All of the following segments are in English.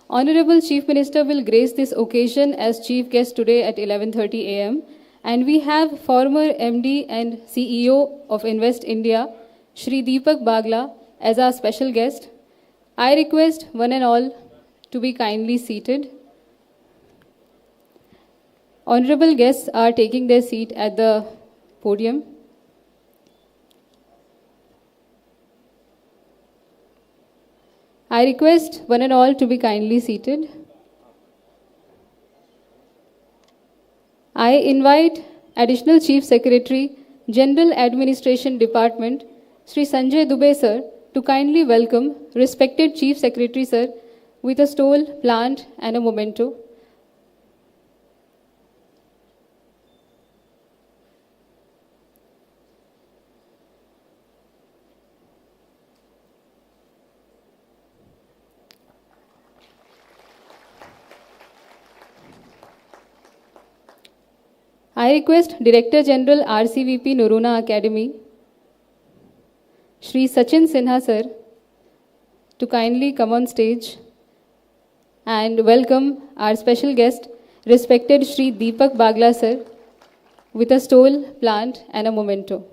Honorable Chief Minister will grace this occasion as chief guest today at 11:30 a.m. And we have former MD and CEO of Invest India, Shri Deepak Bagla, as our special guest. I request one and all to be kindly seated. Honorable guests are taking their seat at the podium. I request one and all to be kindly seated. I invite Additional Chief Secretary, General Administration Department, Sri Sanjay Dubey sir, to kindly welcome respected Chief Secretary sir with a stole, plant and a memento. I request Director General RCVP Noruna Academy, Shri Sachin Sinha sir, to kindly come on stage and welcome our special guest, respected Shri Deepak Bagla sir, with a stole, plant and a memento.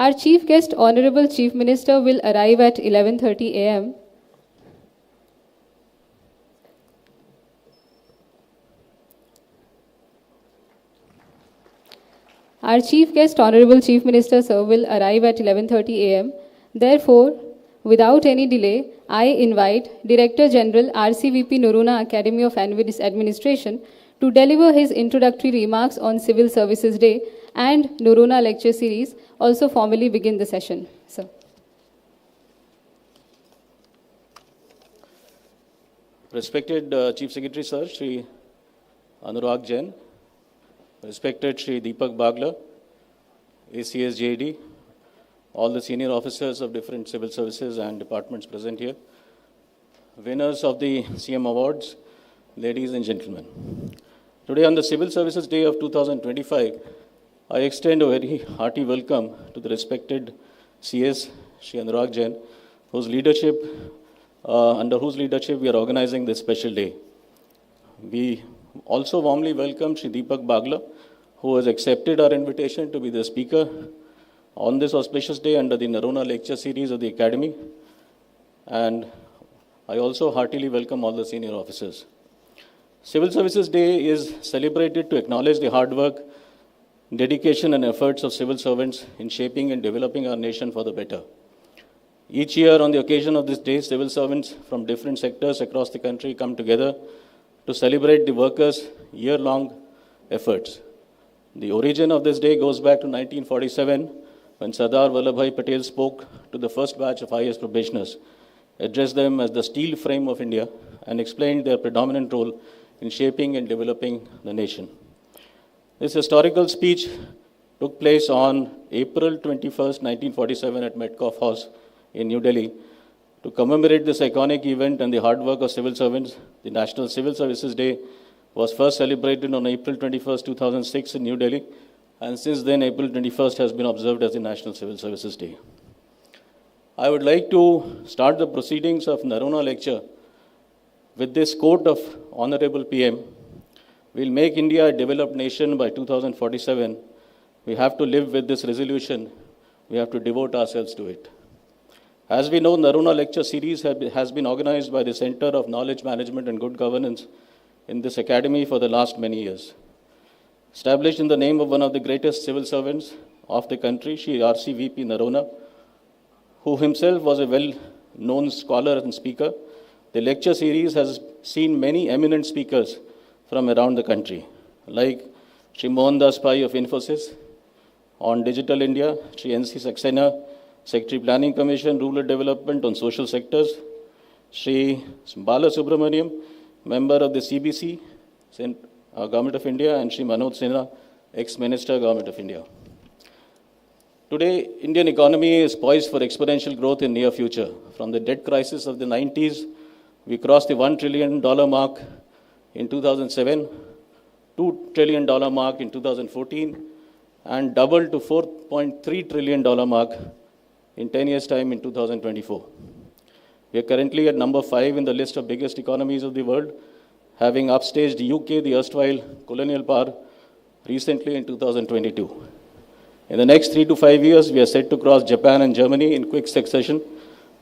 Our chief guest, Honorable Chief Minister, will arrive at 11:30 a.m. Our chief guest, Honorable Chief Minister, sir, will arrive at 11:30 a.m. Therefore, without any delay, I invite Director General RCVP Noruna Academy of Administration to deliver his introductory remarks on Civil Services Day and Noruna Lecture Series, also formally begin the session. Sir. Respected Chief Secretary Sir, Shri Anurag Jain, respected Shri Deepak Bagla, ACS JD, all the senior officers of different civil services and departments present here, winners of the CM Awards, ladies and gentlemen. Today on the Civil Services Day of 2025, I extend a very hearty welcome to the respected CS, Shri Anurag Jain, under whose leadership we are organizing this special day. We also warmly welcome Shri Deepak Bagla, who has accepted our invitation to be the speaker on this auspicious day under the Noruna Lecture Series of the Academy. And I also heartily welcome all the senior officers. Civil Services Day is celebrated to acknowledge the hard work, dedication and efforts of civil servants in shaping and developing our nation for the better. Each year on the occasion of this day, civil servants from different sectors across the country come together to celebrate the workers' year-long efforts. The origin of this day goes back to 1947, when Sardar Vallabhbhai Patel spoke to the first batch of IAS probationers, addressed them as the steel frame of India, and explained their predominant role in shaping and developing the nation. This historical speech took place on April 21st, 1947 at Metcalfe House in New Delhi. To commemorate this iconic event and the hard work of civil servants, the National Civil Services Day was first celebrated on April 21st, 2006 in New Delhi, and since then April 21st has been observed as the National Civil Services Day. I would like to start the proceedings of Noruna lecture with this quote of Honorable PM. We'll make India a developed nation by 2047. We have to live with this resolution. We have to devote ourselves to it. As we know, Noruna Lecture Series has been organized by the Center of Knowledge Management and Good Governance in this academy for the last many years. Established in the name of one of the greatest civil servants of the country, Shri RCVP Noruna, who himself was a well-known scholar and speaker, the lecture series has seen many eminent speakers from around the country, like Shri Mohandas Pai of Infosys, on Digital India, Shri N.C. Saxena, Secretary Planning Commission, Rural Development on Social Sectors, Shri Bala Subramaniam, member of the CBC, Government of India, and Shri Manoj Sinha, ex-Minister, Government of India. Today, Indian economy is poised for exponential growth in near future. From the debt crisis of the 90s, we crossed the $1 trillion mark in 2007, $2 trillion mark in 2014, and double to $4.3 trillion mark in 10 years' time in 2024. We are currently at number 5 in the list of biggest economies of the world, having upstaged UK, the erstwhile colonial power, recently in 2022. In the next 3 to 5 years, we are set to cross Japan and Germany in quick succession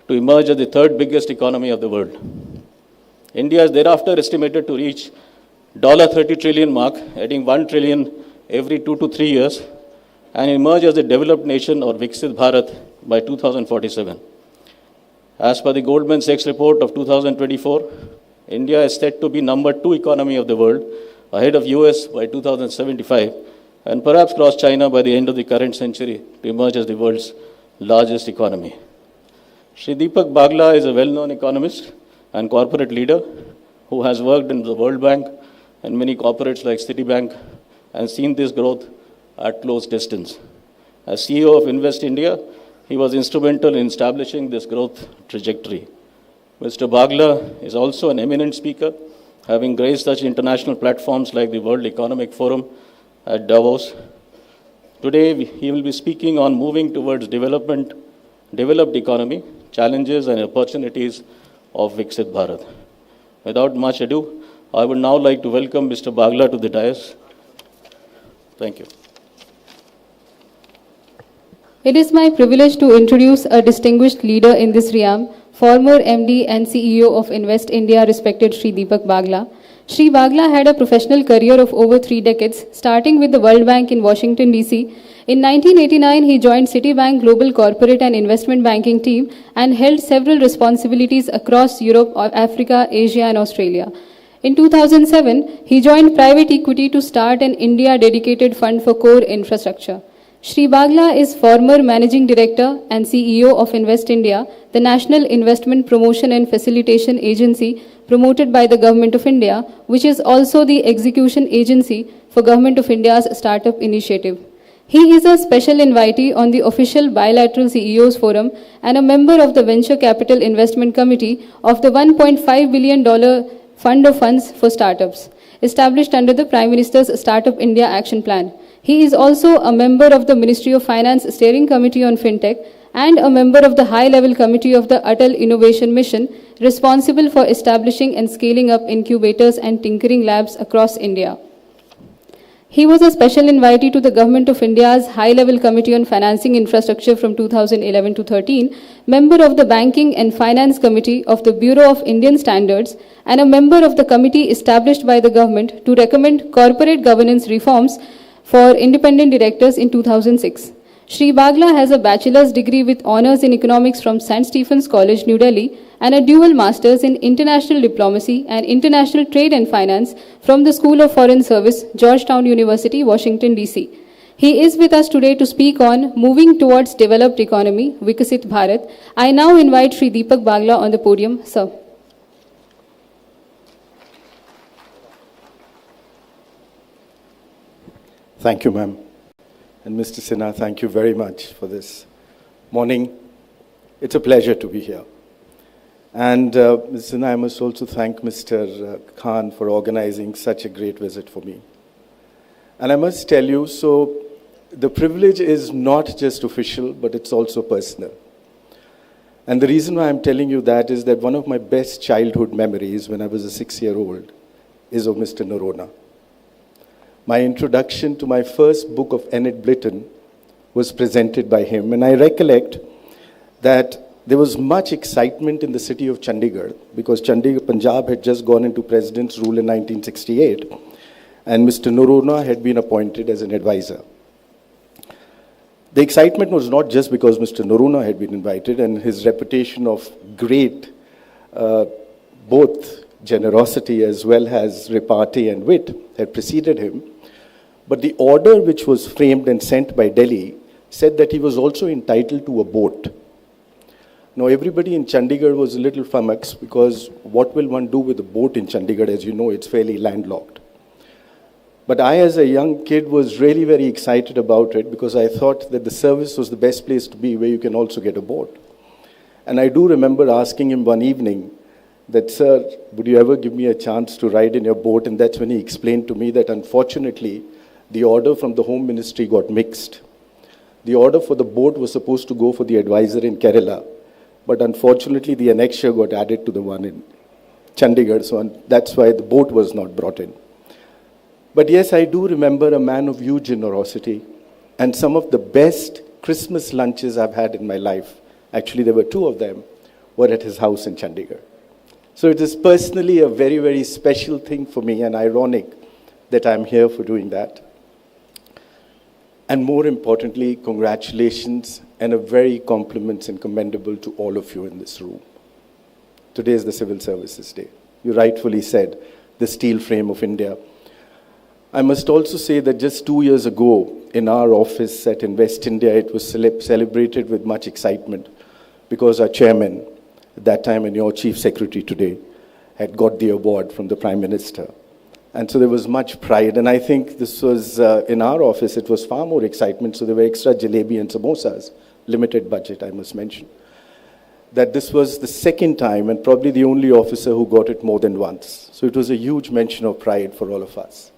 to emerge as the third biggest economy of the world. India is thereafter estimated to reach $30 trillion mark, adding $1 trillion every 2 to 3 years, and emerge as a developed nation or Viksit Bharat by 2047. As per the Goldman Sachs report of 2024, India is set to be number 2 economy of the world, ahead of US by 2075, and perhaps cross China by the end of the current century to emerge as the world's largest economy. Shri Deepak Bagla is a well-known economist and corporate leader who has worked in the World Bank and many corporates like Citibank and seen this growth at close distance. As CEO of Invest India, he was instrumental in establishing this growth trajectory. Mr. Bagla is also an eminent speaker, having graced such international platforms like the World Economic Forum at Davos. Today, he will be speaking on moving towards developed economy, challenges and opportunities of Viksit Bharat. Without much ado, I would now like to welcome Mr. Bagla to the dais. Thank you. It is my privilege to introduce a distinguished leader in this realm, former MD and CEO of Invest India, respected Shri Deepak Bagla. Shri Bagla had a professional career of over 3 decades, starting with the World Bank in Washington, D.C. In 1989, he joined Citibank Global Corporate and Investment Banking team and held several responsibilities across Europe, Africa, Asia, and Australia. In 2007, he joined private equity to start an India-dedicated fund for core infrastructure. Shri Bagla is former Managing Director and CEO of Invest India, the National Investment Promotion and Facilitation Agency promoted by the Government of India, which is also the execution agency for Government of India's startup initiative. He is a special invitee on the official bilateral CEOs forum and a member of the Venture Capital Investment Committee of the $1.5 billion Fund of Funds for Startups, established under the Prime Minister's Startup India Action Plan. He is also a member of the Ministry of Finance Steering Committee on FinTech and a member of the High-Level Committee of the Atal Innovation Mission, responsible for establishing and scaling up incubators and tinkering labs across India. He was a special invitee to the Government of India's High-Level Committee on Financing Infrastructure from 2011 to 13, member of the Banking and Finance Committee of the Bureau of Indian Standards, and a member of the committee established by the government to recommend corporate governance reforms for independent directors in 2006. Shri Bagla has a bachelor's degree with honors in economics from St. Stephen's College, New Delhi, and a dual master's in international diplomacy and international trade and finance from the School of Foreign Service, Georgetown University, Washington, D.C. He is with us today to speak on moving towards developed economy, Viksit Bharat. I now invite Shri Deepak Bagla on the podium. Sir. Thank you, ma'am. And Mr. Sinha, thank you very much for this morning. It's a pleasure to be here. And Mr. Sinha, I must also thank Mr. Khan for organizing such a great visit for me. And I must tell you, so the privilege is not just official, but it's also personal. And the reason why I'm telling you that is that one of my best childhood memories when I was a 6-year-old is of Mr. Noronha. My introduction to my first book of Enid Blyton was presented by him. And I recollect that there was much excitement in the city of Chandigarh because Chandigarh, Punjab had just gone into president's rule in 1968. And Mr. Noronha had been appointed as an advisor. The excitement was not just because Mr. Noronha had been invited and his reputation of great both generosity as well as repartee and wit had preceded him. But the order which was framed and sent by Delhi said that he was also entitled to a boat. Now everybody in Chandigarh was a little flummoxed because what will one do with a boat in Chandigarh? As you know, it's fairly landlocked. But I, as a young kid, was really very excited about it because I thought that the service was the best place to be where you can also get a boat. And I do remember asking him one evening that, sir, would you ever give me a chance to ride in your boat? And that's when he explained to me that unfortunately, the order from the Home Ministry got mixed. The order for the boat was supposed to go for the advisor in Kerala, but unfortunately the annexure got added to the one in Chandigarh, so that's why the boat was not brought in. But yes, I do remember a man of huge generosity, and some of the best Christmas lunches I've had in my life, actually there were two of them, were at his house in Chandigarh. So it is personally a very, very special thing for me, and ironic that I'm here for doing that. And more importantly, congratulations and a very compliments and commendable to all of you in this room. Today is the Civil Services Day. You rightfully said, the steel frame of India. I must also say that just 2 years ago, in our office at Invest India, it was celebrated with much excitement because our chairman, at that time and your chief secretary today, had got the award from the Prime Minister. And so there was much pride. And I think this was, in our office, it was far more excitement. So there were extra jalebi and samosas, limited budget, I must mention. That this was the second time and probably the only officer who got it more than once. So it was a huge mention of pride for all of us.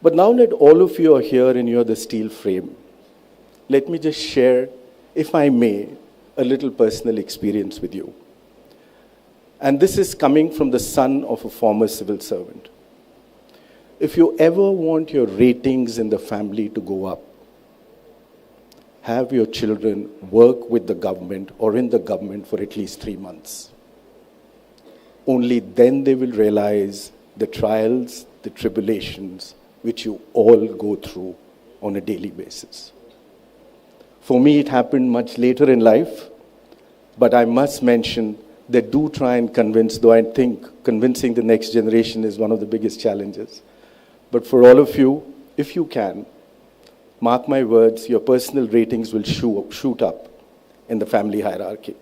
But now that all of you are here and you're the steel frame, let me just share, if I may, a little personal experience with you. And this is coming from the son of a former civil servant. If you ever want your ratings in the family to go up, have your children work with the government or in the government for at least 3 months. Only then they will realize the trials, the tribulations, which you all go through on a daily basis. For me, it happened much later in life, but I must mention that do try and convince, though I think convincing the next generation is one of the biggest challenges. But for all of you, if you can, mark my words, your personal ratings will shoot up in the family hierarchy.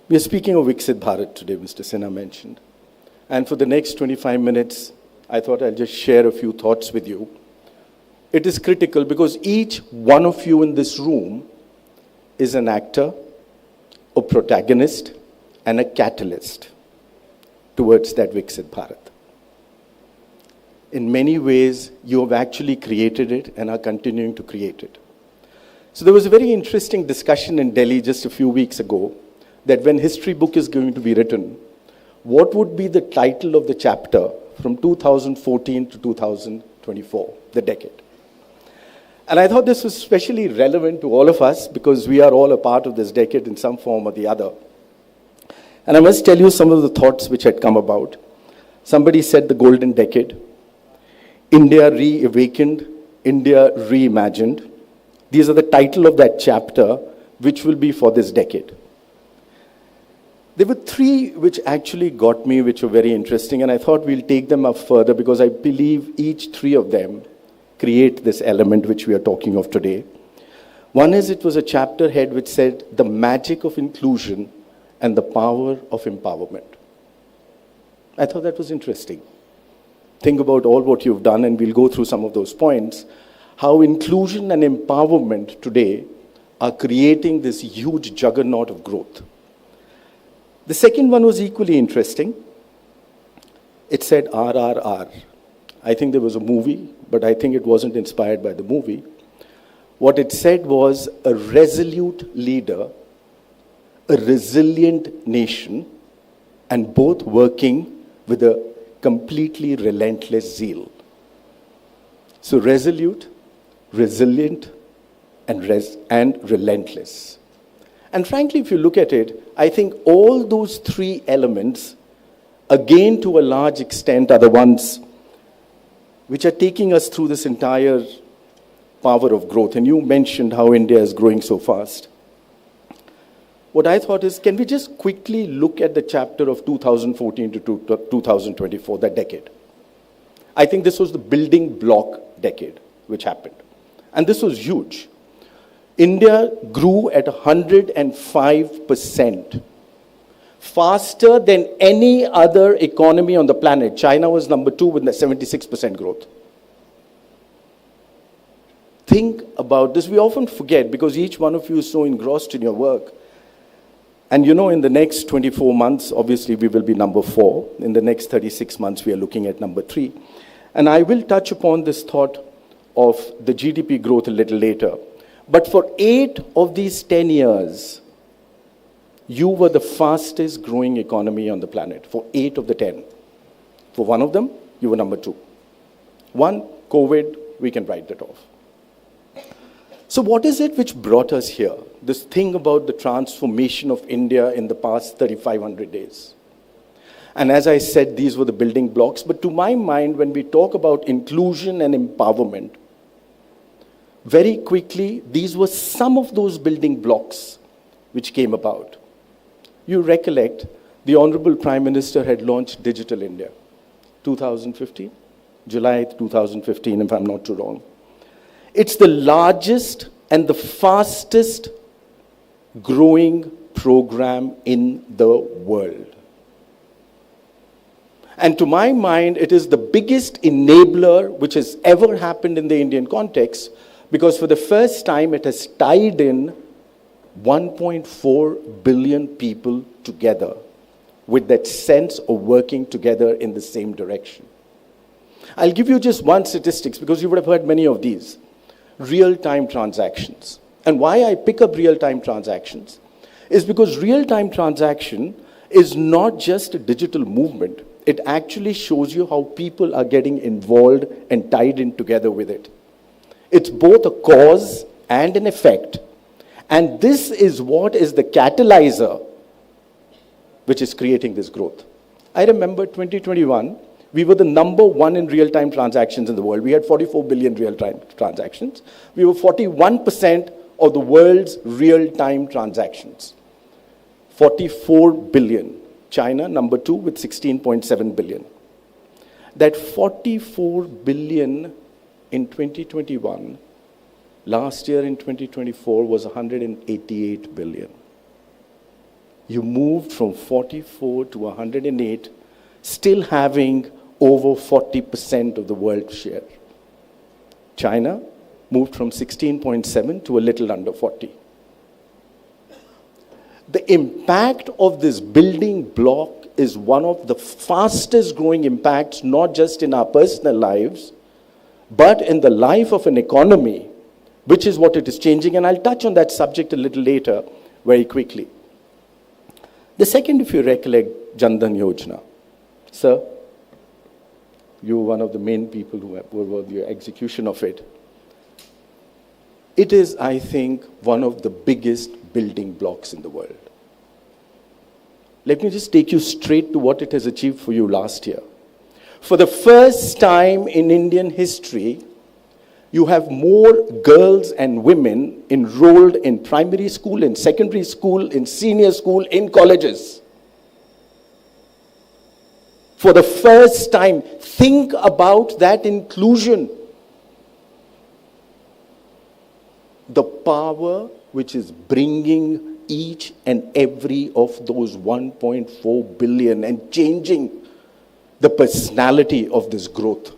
We are speaking of Viksit Bharat today, Mr. Sinha mentioned. And for the next 25 minutes, I thought I'll just share a few thoughts with you. It is critical because each one of you in this room is an actor, a protagonist, and a catalyst towards that Viksit Bharat. In many ways, you have actually created it and are continuing to create it. So there was a very interesting discussion in Delhi just a few weeks ago that when history book is going to be written, what would be the title of the chapter from 2014 to 2024, the decade? And I thought this was especially relevant to all of us because we are all a part of this decade in some form or the other. And I must tell you some of the thoughts which had come about. Somebody said the golden decade. India reawakened, India reimagined. These are the title of that chapter, which will be for this decade. There were three which actually got me, which were very interesting, and I thought we'll take them up further because I believe each three of them create this element which we are talking of today. One is, it was a chapter head which said, the magic of inclusion and the power of empowerment. I thought that was interesting. Think about all what you've done, and we'll go through some of those points, how inclusion and empowerment today are creating this huge juggernaut of growth. The second one was equally interesting. It said RRR. I think there was a movie, but I think it wasn't inspired by the movie. What it said was a resolute leader, a resilient nation, and both working with a completely relentless zeal. So resolute, resilient, and relentless. And frankly, if you look at it, I think all those three elements, again to a large extent, are the ones which are taking us through this entire power of growth. And you mentioned how India is growing so fast. What I thought is, can we just quickly look at the chapter of 2014 to 2024, that decade? I think this was the building block decade which happened. And this was huge. India grew at 105%, faster than any other economy on the planet. China was number 2 with 76% growth. Think about this. We often forget because each one of you is so engrossed in your work. And you know, in the next 24 months, obviously we will be number 4. In the next 36 months, we are looking at number 3. And I will touch upon this thought of the GDP growth a little later. But for 8 of these 10 years, you were the fastest growing economy on the planet, for 8 of the 10. For one of them, you were number 2. One, COVID, we can write that off. So what is it which brought us here? This thing about the transformation of India in the past 3,500 days. And as I said, these were the building blocks. But to my mind, when we talk about inclusion and empowerment, very quickly, these were some of those building blocks which came about. You recollect, the Honorable Prime Minister had launched Digital India, 2015, July 2015, if I'm not too wrong. It's the largest and the fastest growing program in the world. And to my mind, it is the biggest enabler which has ever happened in the Indian context, because for the first time it has tied in 1.4 billion people together with that sense of working together in the same direction. I'll give you just one statistics because you would have heard many of these. Real-time transactions. And why I pick up real-time transactions is because real-time transaction is not just a digital movement. It actually shows you how people are getting involved and tied in together with it. It's both a cause and an effect. And this is what is the catalyzer which is creating this growth. I remember 2021, we were the number 1 in real-time transactions in the world. We had 44 billion real-time transactions. We were 41% of the world's real-time transactions. 44 billion. China, number 2, with 16.7 billion. That 44 billion in 2021, last year in 2024 was 188 billion. You moved from 44 to 108, still having over 40% of the world's share. China moved from 16.7 to a little under 40. The impact of this building block is one of the fastest growing impacts, not just in our personal lives, but in the life of an economy, which is what it is changing. And I'll touch on that subject a little later very quickly. The second, if you recollect, Jan Dhan Yojana. Sir, you were one of the main people who were the execution of it. It is, I think, one of the biggest building blocks in the world. Let me just take you straight to what it has achieved for you last year. For the first time in Indian history, you have more girls and women enrolled in primary school, in secondary school, in senior school, in colleges. For the first time, think about that inclusion. The power which is bringing each and every of those 1.4 billion and changing the personality of this growth.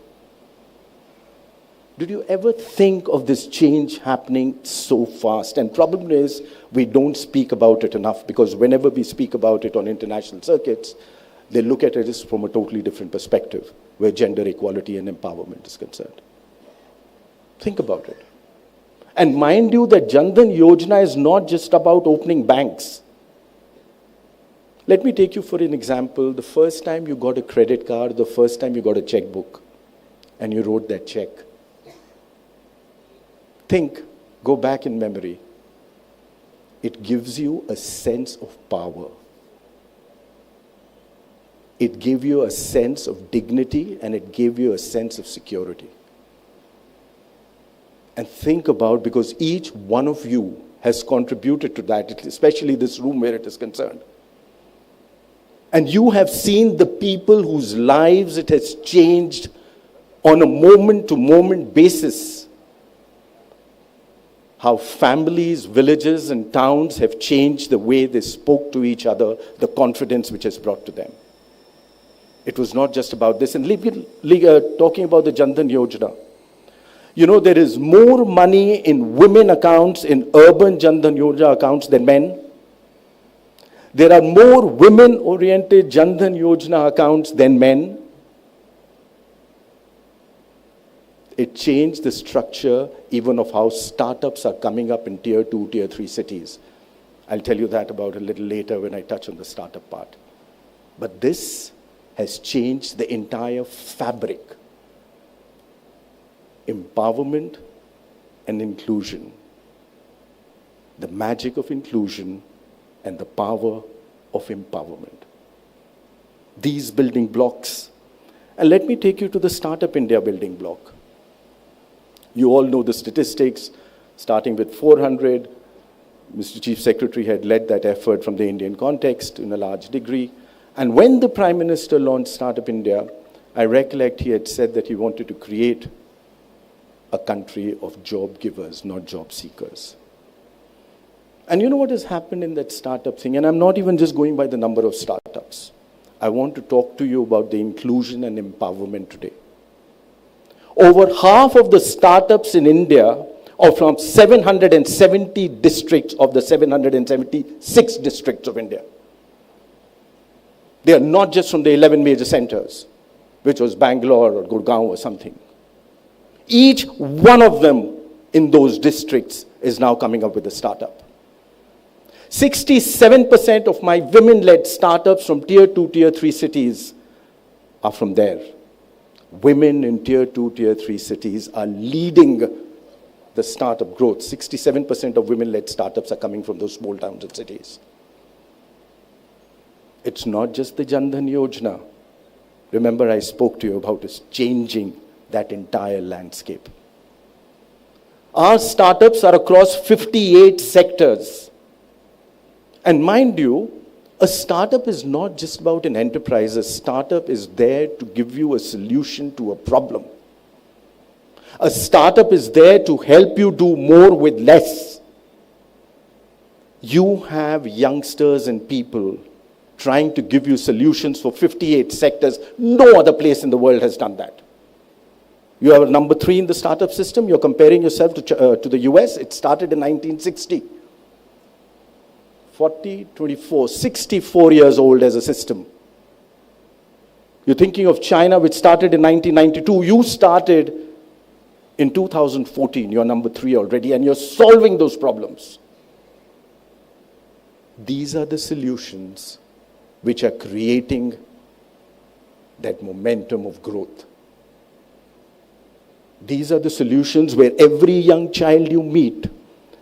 Did you ever think of this change happening so fast? And problem is, we don't speak about it enough, because whenever we speak about it on international circuits, they look at it from a totally different perspective, where gender equality and empowerment is concerned. Think about it. And mind you that Jan Dhan Yojana is not just about opening banks. Let me take you for an example. The first time you got a credit card, the first time you got a checkbook, and you wrote that check. Think, go back in memory. It gives you a sense of power. It gave you a sense of dignity, and it gave you a sense of security. And think about, because each one of you has contributed to that, especially this room where it is concerned. And you have seen the people whose lives it has changed on a moment-to-moment basis. How families, villages, and towns have changed the way they spoke to each other, the confidence which has brought to them. It was not just about this. And talking about the Jan Dhan Yojana, you know, there is more money in women accounts, in urban Jan Dhan Yojana accounts than men. There are more women-oriented Jan Dhan Yojana accounts than men. It changed the structure even of how startups are coming up in tier 2, tier 3 cities. I'll tell you that about a little later when I touch on the startup part. But this has changed the entire fabric. Empowerment and inclusion. The magic of inclusion and the power of empowerment. These building blocks. And let me take you to the Startup India building block. You all know the statistics, starting with 400. Mr. Chief Secretary had led that effort from the Indian context in a large degree. And when the Prime Minister launched Startup India, I recollect he had said that he wanted to create a country of job givers, not job seekers. And you know what has happened in that startup thing? And I'm not even just going by the number of startups. I want to talk to you about the inclusion and empowerment today. Over half of the startups in India are from 770 districts of the 776 districts of India. They are not just from the 11 major centers, which was Bangalore or Gurgaon or something. Each one of them in those districts is now coming up with a startup. 67% of my women-led startups from tier 2, tier 3 cities are from there. Women in tier 2, tier 3 cities are leading the startup growth. 67% of women-led startups are coming from those small towns and cities. It's not just the Jan Dhan Yojana. Remember, I spoke to you about this changing that entire landscape. Our startups are across 58 sectors. And mind you, a startup is not just about an enterprise. A startup is there to give you a solution to a problem. A startup is there to help you do more with less. You have youngsters and people trying to give you solutions for 58 sectors. No other place in the world has done that. You are number 3 in the startup system. You're comparing yourself to the US. It started in 1960. 40, 24, 64 years old as a system. You're thinking of China, which started in 1992. You started in 2014. You're number 3 already, and you're solving those problems. These are the solutions which are creating that momentum of growth. These are the solutions where every young child you meet,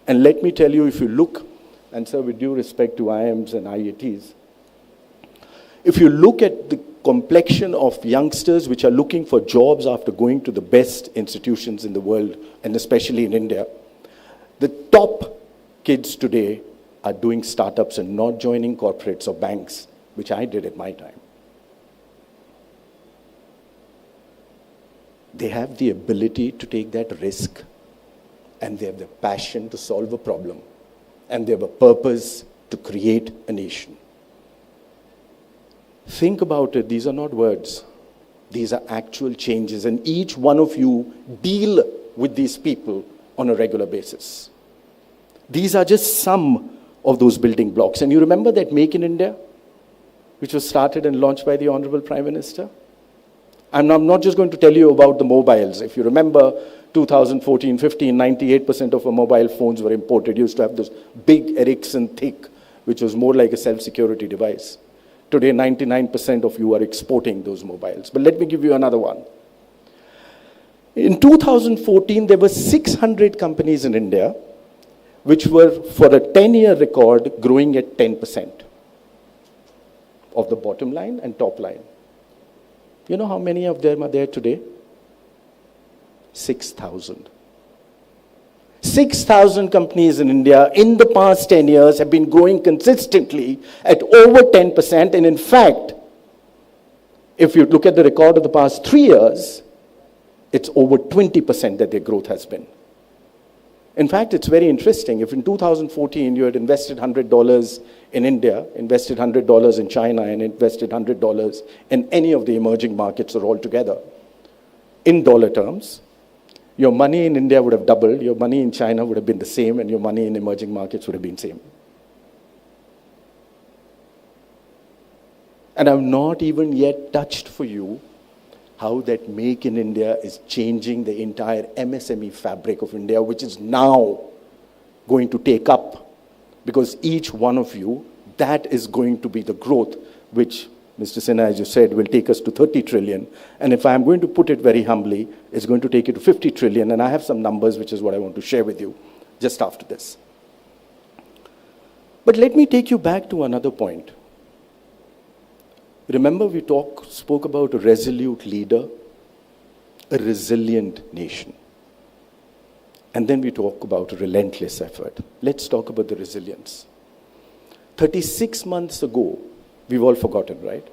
and let me tell you, if you look, and sir, with due respect to IIMs and IITs, if you look at the complexion of youngsters which are looking for jobs after going to the best institutions in the world, and especially in India, the top kids today are doing startups and not joining corporates or banks, which I did at my time. They have the ability to take that risk, and they have the passion to solve a problem, and they have a purpose to create a nation. Think about it. These are not words. These are actual changes, and each one of you deal with these people on a regular basis. These are just some of those building blocks. And you remember that Make in India, which was started and launched by the Honorable Prime Minister? And I'm not just going to tell you about the mobiles. If you remember 2014, 15, 98% of our mobile phones were imported. You used to have this big Ericsson thick, which was more like a self-security device. Today, 99% of you are exporting those mobiles. But let me give you another one. In 2014, there were 600 companies in India which were, for a 10-year record, growing at 10% of the bottom line and top line. You know how many of them are there today? 6,000. 6,000 companies in India in the past 10 years have been growing consistently at over 10%. And in fact, if you look at the record of the past 3 years, it's over 20% that their growth has been. In fact, it's very interesting. If in 2014 you had invested $100 in India, invested $100 in China, and invested $100 in any of the emerging markets or all together, in dollar terms, your money in India would have doubled, your money in China would have been the same, and your money in emerging markets would have been the same. And I've not even yet touched for you how that Make in India is changing the entire MSME fabric of India, which is now going to take up, because each one of you, that is going to be the growth, which Mr. Sinha, as you said, will take us to 30 trillion. And if I'm going to put it very humbly, it's going to take it to 50 trillion. And I have some numbers, which is what I want to share with you just after this. But let me take you back to another point. Remember, we spoke about a resolute leader, a resilient nation. And then we talk about a relentless effort. Let's talk about the resilience. 36 months ago, we've all forgotten, right?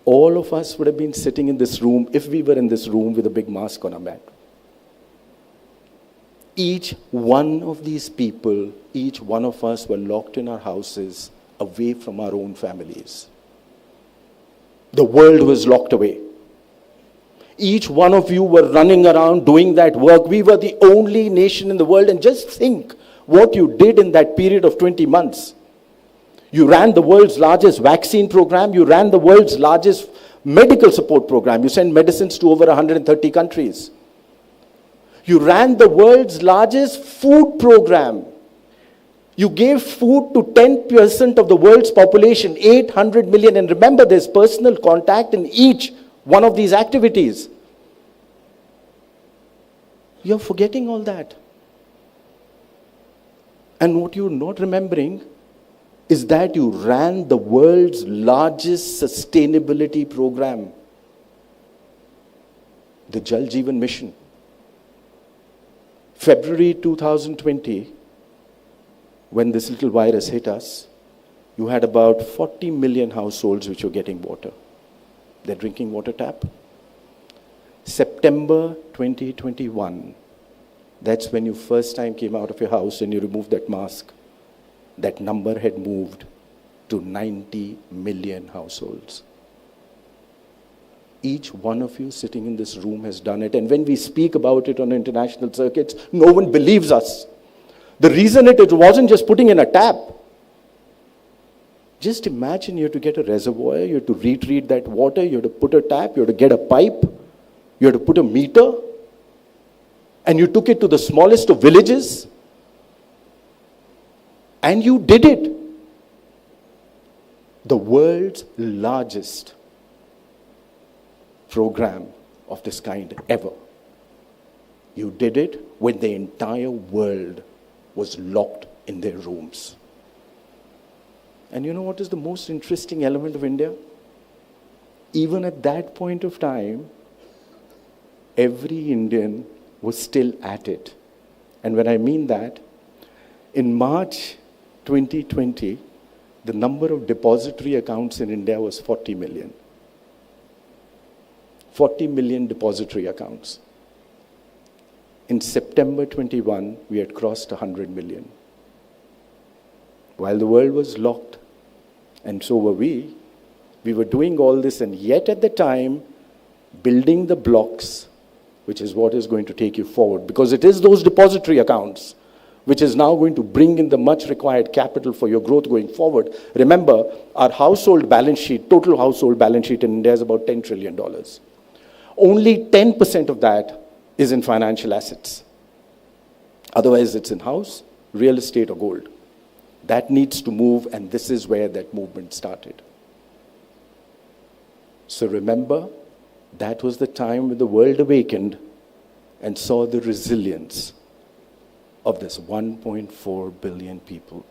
All of us would have been sitting in this room, if we were in this room, with a big mask on our back. Each one of these people, each one of us were locked in our houses, away from our own families. The world was locked away. Each one of you were running around doing that work. We were the only nation in the world. And just think what you did in that period of 20 months. You ran the world's largest vaccine program. You ran the world's largest medical support program. You sent medicines to over 130 countries. You ran the world's largest food program. You gave food to 10% of the world's population, 800 million. And remember, there's personal contact in each one of these activities. You're forgetting all that. And what you're not remembering is that you ran the world's largest sustainability program, the Jal Jeevan Mission. February 2020, when this little virus hit us, you had about 40 million households which were getting water. They're drinking water tap. September 2021, that's when you first time came out of your house and you removed that mask. That number had moved to 90 million households. Each one of you sitting in this room has done it. And when we speak about it on international circuits, no one believes us. The reason it wasn't just putting in a tap. Just imagine you have to get a reservoir, you have to retreat that water, you have to put a tap, you have to get a pipe, you have to put a meter, and you took it to the smallest of villages, and you did it. The world's largest program of this kind ever. You did it when the entire world was locked in their rooms. And you know what is the most interesting element of India? Even at that point of time, every Indian was still at it. And when I mean that, in March 2020, the number of depository accounts in India was 40 million. 40 million depository accounts. In September 21, we had crossed 100 million. While the world was locked, and so were we were doing all this, and yet at the time, building the blocks, which is what is going to take you forward, because it is those depository accounts which is now going to bring in the much required capital for your growth going forward. Remember, our household balance sheet, total household balance sheet in India is about $10 trillion. Only 10% of that is in financial assets. Otherwise, it's in house, real estate, or gold. That needs to move, and this is where that movement started. So remember, that was the time when the world awakened and saw the resilience of this 1.4 billion people.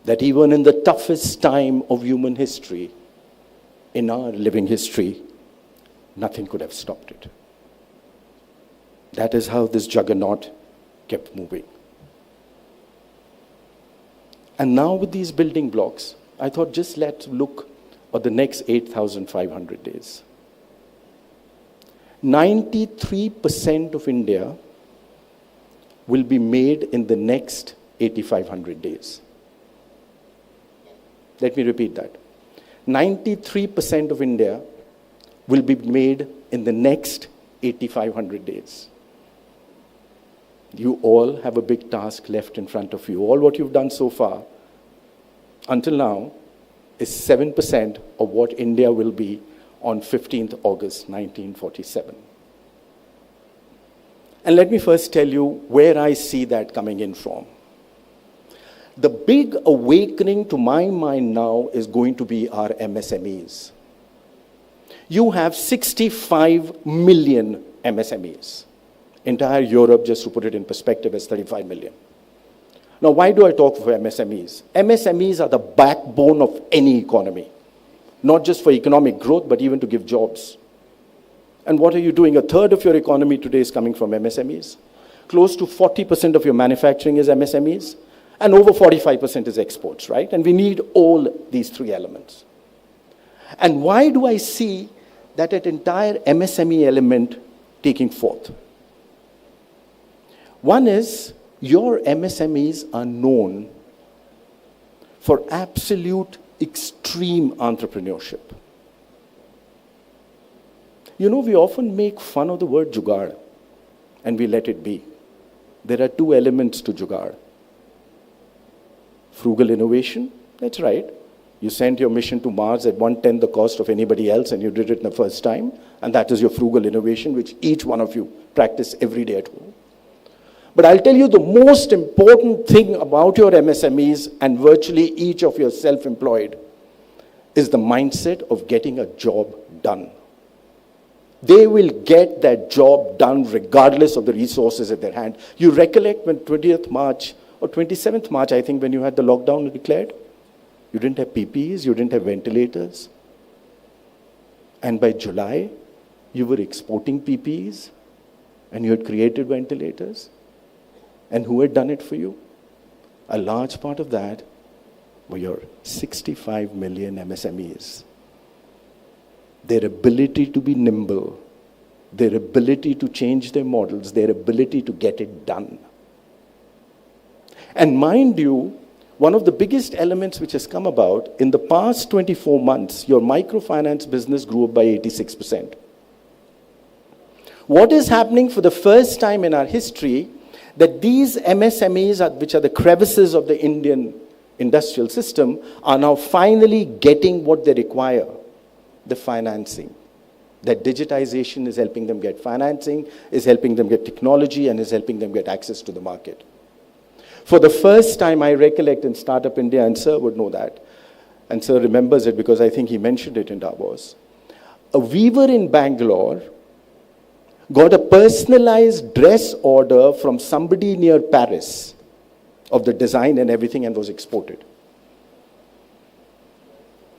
That even in the toughest time of human history, in our living history, nothing could have stopped it. That is how this juggernaut kept moving. And now with these building blocks, I thought just let's look at the next 8,500 days. 93% of India will be made in the next 8,500 days. Let me repeat that. 93% of India will be made in the next 8,500 days. You all have a big task left in front of you. All what you've done so far, until now, is 7% of what India will be on 15th August 1947. And let me first tell you where I see that coming in from. The big awakening to my mind now is going to be our MSMEs. You have 65 million MSMEs. Entire Europe, just to put it in perspective, is 35 million. Now, why do I talk for MSMEs? MSMEs are the backbone of any economy, not just for economic growth, but even to give jobs. And what are you doing? A third of your economy today is coming from MSMEs. Close to 40% of your manufacturing is MSMEs, and over 45% is exports, right? And we need all these three elements. And why do I see that entire MSME element taking forth? One is, your MSMEs are known for absolute extreme entrepreneurship. You know, we often make fun of the word jugaad, and we let it be. There are two elements to jugaad. Frugal innovation, that's right. You sent your mission to Mars at 1/10 the cost of anybody else, and you did it in the first time, and that is your frugal innovation, which each one of you practice every day at home. But I'll tell you the most important thing about your MSMEs and virtually each of your self-employed is the mindset of getting a job done. They will get that job done regardless of the resources at their hand. You recollect when 20th March or 27th March, I think, when you had the lockdown declared? You didn't have PPEs, you didn't have ventilators. And by July, you were exporting PPEs and you had created ventilators. And who had done it for you? A large part of that were your 65 million MSMEs. Their ability to be nimble, their ability to change their models, their ability to get it done. And mind you, one of the biggest elements which has come about, in the past 24 months, your microfinance business grew up by 86%. What is happening for the first time in our history, that these MSMEs, which are the crevices of the Indian industrial system, are now finally getting what they require, the financing. That digitization is helping them get financing, is helping them get technology, and is helping them get access to the market. For the first time, I recollect in Startup India, and Sir would know that, and Sir remembers it because I think he mentioned it in Davos. A weaver in Bangalore got a personalized dress order from somebody near Paris of the design and everything, and was exported.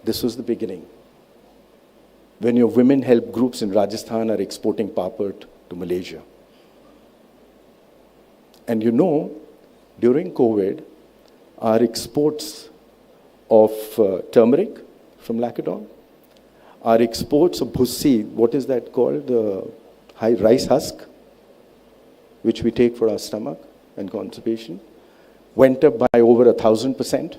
This was the beginning. When your women help groups in Rajasthan are exporting papad to Malaysia. And you know, during COVID, our exports of turmeric from Lackadown, our exports of bhussi, what is that called? High rice husk, which we take for our stomach and constipation, went up by over 1,000%.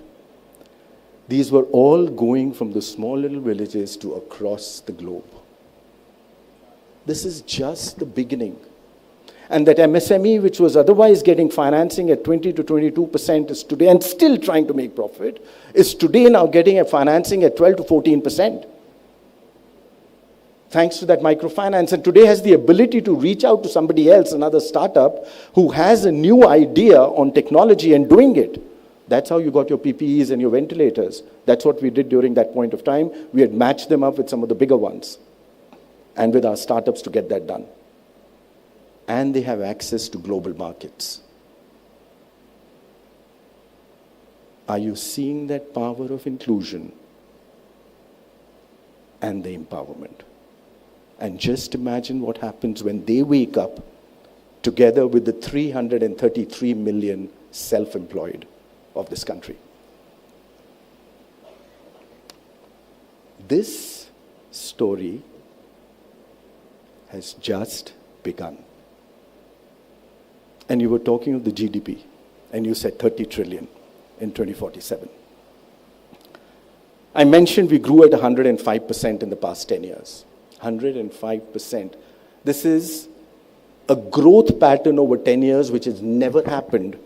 These were all going from the small little villages to across the globe. This is just the beginning. And that MSME, which was otherwise getting financing at 20 to 22% is today, and still trying to make profit, is today now getting a financing at 12 to 14%. Thanks to that microfinance, and today has the ability to reach out to somebody else, another startup, who has a new idea on technology and doing it. That's how you got your PPEs and your ventilators. That's what we did during that point of time. We had matched them up with some of the bigger ones and with our startups to get that done. And they have access to global markets. Are you seeing that power of inclusion and the empowerment? And just imagine what happens when they wake up together with the 333 million self-employed of this country. This story has just begun. And you were talking of the GDP, and you said 30 trillion in 2047. I mentioned we grew at 105% in the past 10 years. 105%. This is a growth pattern over 10 years which has never happened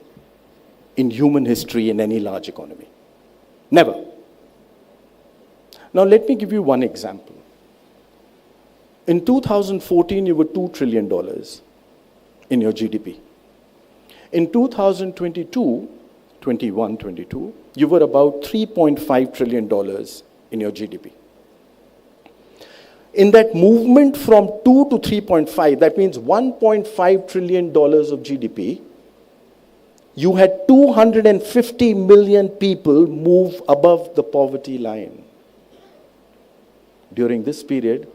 in human history in any large economy. Never. Now let me give you one example. In 2014, you were $2 trillion in your GDP. In 2022, 22, you were about $3.5 trillion in your GDP. In that movement from 2 to 3.5, that means $1.5 trillion of GDP, you had 250 million people move above the poverty line. During this period,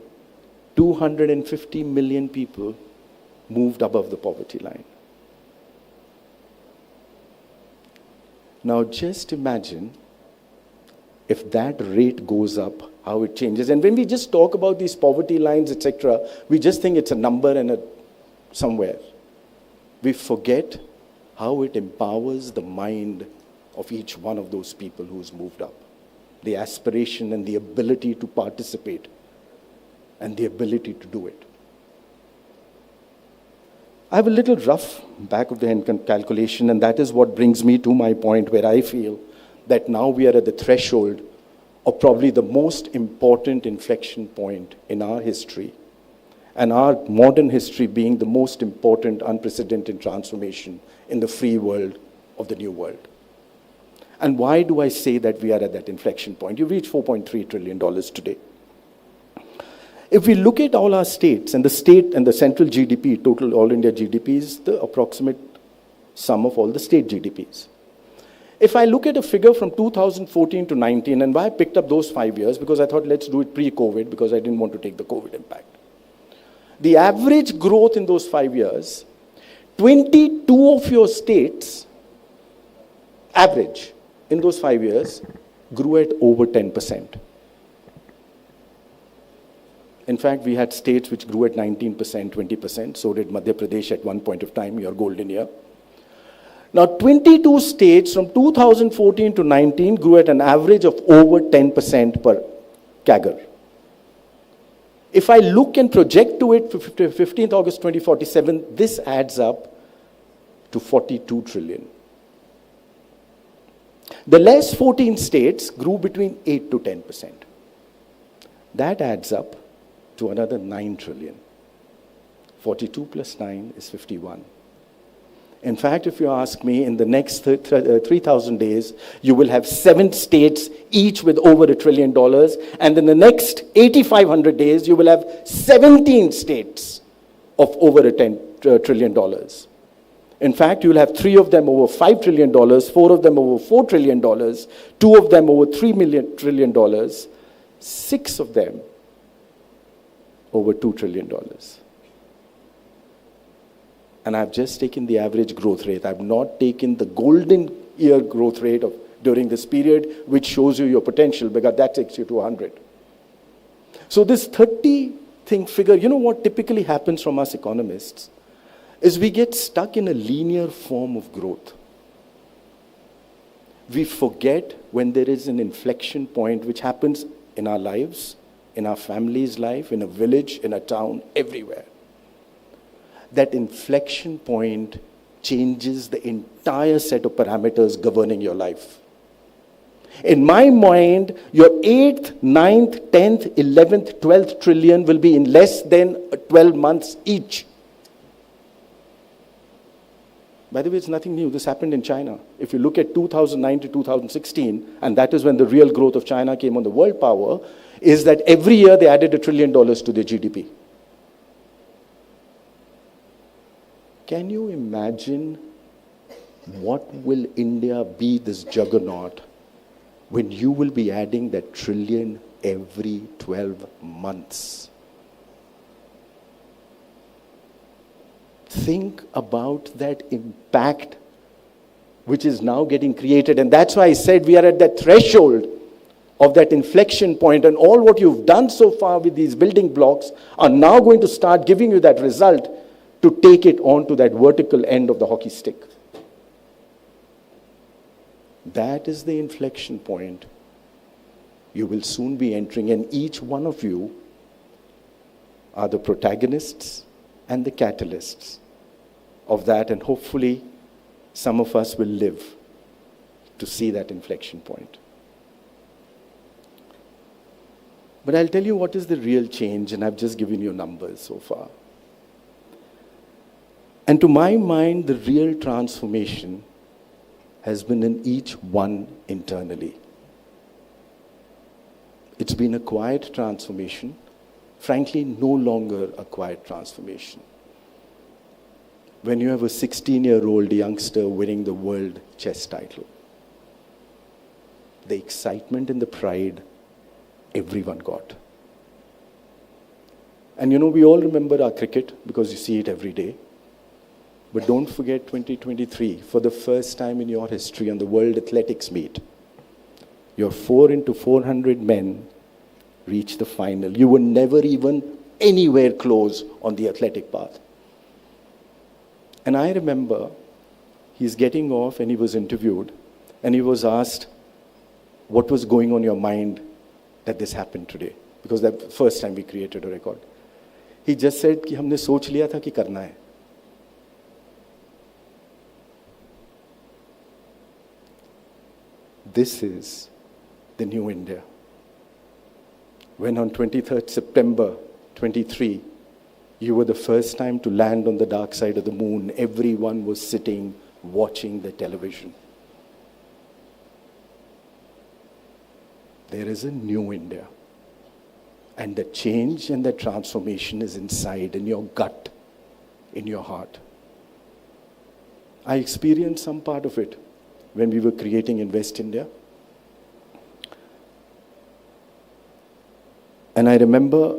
250 million people moved above the poverty line. Now just imagine if that rate goes up, how it changes. And when we just talk about these poverty lines, etc., we just think it's a number and somewhere. We forget how it empowers the mind of each one of those people who's moved up. The aspiration and the ability to participate and the ability to do it. I have a little rough back of the hand calculation, and that is what brings me to my point where I feel that now we are at the threshold of probably the most important inflection point in our history, and our modern history being the most important, unprecedented transformation in the free world of the new world. And why do I say that we are at that inflection point? You've reached $4.3 trillion today. If we look at all our states, and the state and the central GDP, total all India GDP, is the approximate sum of all the state GDPs. If I look at a figure from 2014 to 19, and why I picked up those 5 years, because I thought let's do it pre-COVID, because I didn't want to take the COVID impact. The average growth in those 5 years, 22 of your states, average, in those 5 years, grew at over 10%. In fact, we had states which grew at 19%, 20%. So did Madhya Pradesh at one point of time, your golden year. Now, 22 states from 2014 to 19 grew at an average of over 10% per CAGR. If I look and project to it for 15th August 2047, this adds up to 42 trillion. The last 14 states grew between 8 to 10%. That adds up to another 9 trillion. 42 plus 9 is 51. In fact, if you ask me, in the next 3,000 days, you will have 7 states, each with over $1 trillion. And in the next 8,500 days, you will have 17 states of over $10 trillion. In fact, you will have 3 of them over $5 trillion, 4 of them over $4 trillion, 2 of them over $3 trillion, 6 of them over $2 trillion. And I've just taken the average growth rate. I've not taken the golden year growth rate of during this period, which shows you your potential, because that takes you to 100. So this 30 thing figure, you know what typically happens from us economists, is we get stuck in a linear form of growth. We forget when there is an inflection point which happens in our lives, in our family's life, in a village, in a town, everywhere. That inflection point changes the entire set of parameters governing your life. In my mind, your 8th, 9th, 10th, 11th, 12th trillion will be in less than 12 months each. By the way, it's nothing new. This happened in China. If you look at 2009 to 2016, and that is when the real growth of China came on the world power, is that every year they added $1 trillion to their GDP. Can you imagine what will India be, this juggernaut, when you will be adding that trillion every 12 months? Think about that impact which is now getting created. And that's why I said we are at that threshold of that inflection point, and all what you've done so far with these building blocks are now going to start giving you that result to take it on to that vertical end of the hockey stick. That is the inflection point you will soon be entering, and each one of you are the protagonists and the catalysts of that, and hopefully some of us will live to see that inflection point. But I'll tell you what is the real change, and I've just given you numbers so far. And to my mind, the real transformation has been in each one internally. It's been a quiet transformation, frankly, no longer a quiet transformation. When you have a 16-year-old youngster winning the world chess title, the excitement and the pride everyone got. And we all remember our cricket because you see it every day. But don't forget 2023, for the first time in your history on the World Athletics meet, your 4x400 men reached the final. You were never even anywhere close on the athletic path. And I remember he's getting off and he was interviewed and he was asked what was going on in your mind that this happened today, because that's the first time we created a record. He just said कि हमने सोच लिया था कि करना है. This is the new India. When on 23rd September 23, you were the first time to land on the dark side of the moon, everyone was sitting watching the television. There is a new India. And the change and the transformation is inside, in your gut, in your heart. I experienced some part of it when we were creating Invest India. And I remember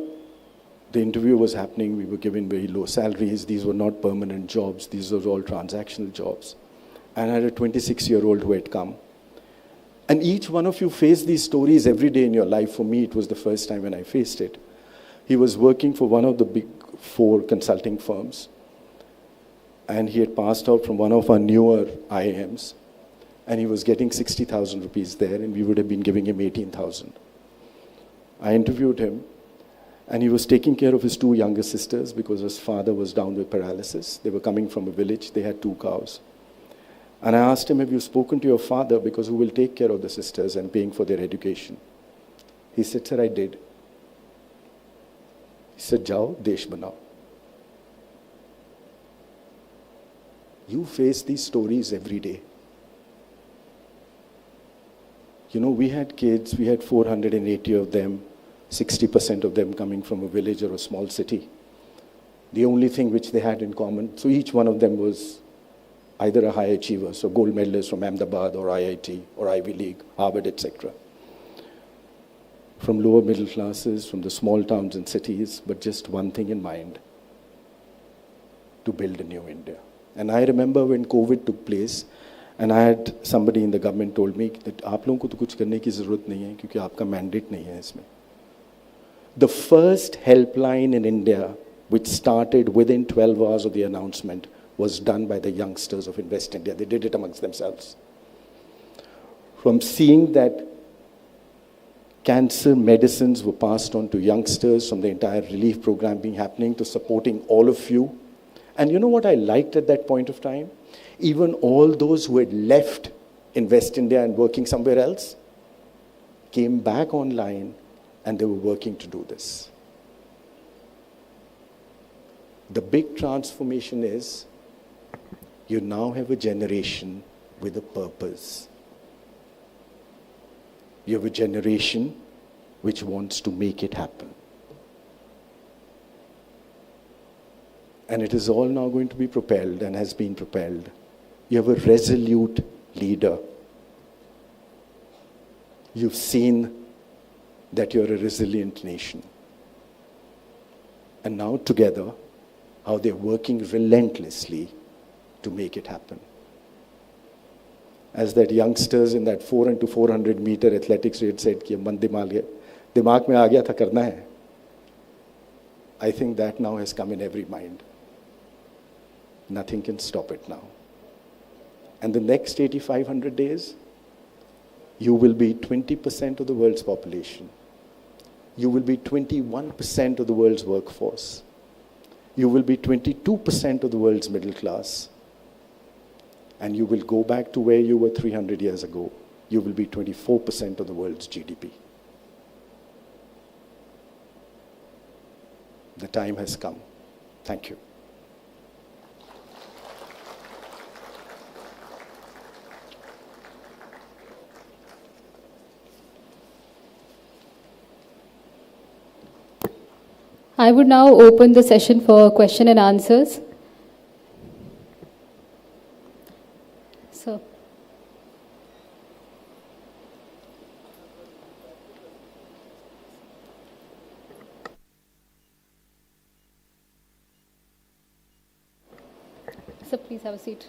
the interview was happening, we were given very low salaries, these were not permanent jobs, these were all transactional jobs. And I had a 26-year-old who had come. And each one of you face these stories every day in your life. For me, it was the first time when I faced it. He was working for one of the big 4 consulting firms. And he had passed out from one of our newer IIMs. And he was getting 60,000 rupees there, and we would have been giving him 18,000. I interviewed him, and he was taking care of his 2 younger sisters because his father was down with paralysis. They were coming from a village. They had 2 cows. And I asked him, have you spoken to your father, because who will take care of the sisters and paying for their education? He said, sir, I did. He said, jao, desh banao. You face these stories every day. We had kids, we had 480 of them, 60% of them coming from a village or a small city. The only thing which they had in common, so each one of them was either a high achiever, so gold medalist from Ahmedabad or IIT or Ivy League, Harvard, etc. From lower middle classes, from the small towns and cities, but just one thing in mind, to build a new India. And I remember when COVID took place, and I had somebody in the government told me that आप लोगों को तो कुछ करने की ज़रूरत नहीं है क्योंकि आपका mandate नहीं है इसमें. The first helpline in India, which started within 12 hours of the announcement, was done by the youngsters of Invest India. They did it amongst themselves. From seeing that cancer medicines were passed on to youngsters, from the entire relief program being happening, to supporting all of you. And you know what I liked at that point of time? Even all those who had left Invest India and working somewhere else came back online and they were working to do this. The big transformation is you now have a generation with a purpose. You have a generation which wants to make it happen. And it is all now going to be propelled and has been propelled. You have a resolute leader. You've seen that you're a resilient nation. And now together, how they're working relentlessly to make it happen. As that youngsters in that 4x400 meter athletics race said, कि मन दिमाग में आ गया था करना है. I think that now has come in every mind. Nothing can stop it now. And the next 8,500 days, you will be 20% of the world's population. You will be 21% of the world's workforce. You will be 22% of the world's middle class. And you will go back to where you were 300 years ago. You will be 24% of the world's GDP. The time has come. Thank you. I would now open the session for question and answers. So, please have a seat.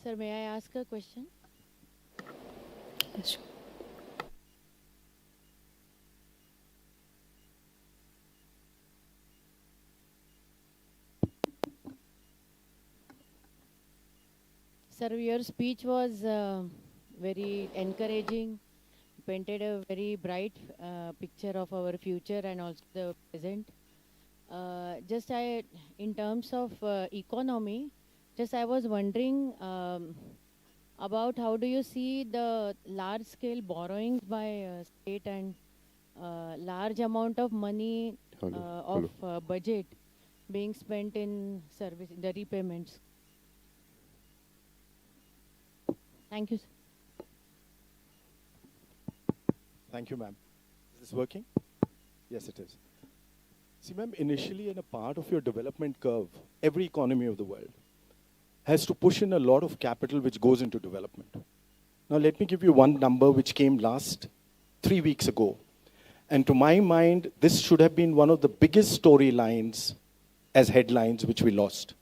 Sir, may I ask a question? Yes. Sir, your speech was very encouraging, painted a very bright picture of our future and also the present. In terms of economy, I was wondering about how do you see the large-scale borrowings by state and large amount of money budget being spent in service, the repayments. Thank you, sir. Thank you, ma'am. Is this working? Yes, it is. See, ma'am, initially in a part of your development curve, every economy of the world has to push in a lot of capital which goes into development. Now, let me give you one number which came last 3 weeks ago. And to my mind, this should have been one of the biggest storylines as headlines which we lost.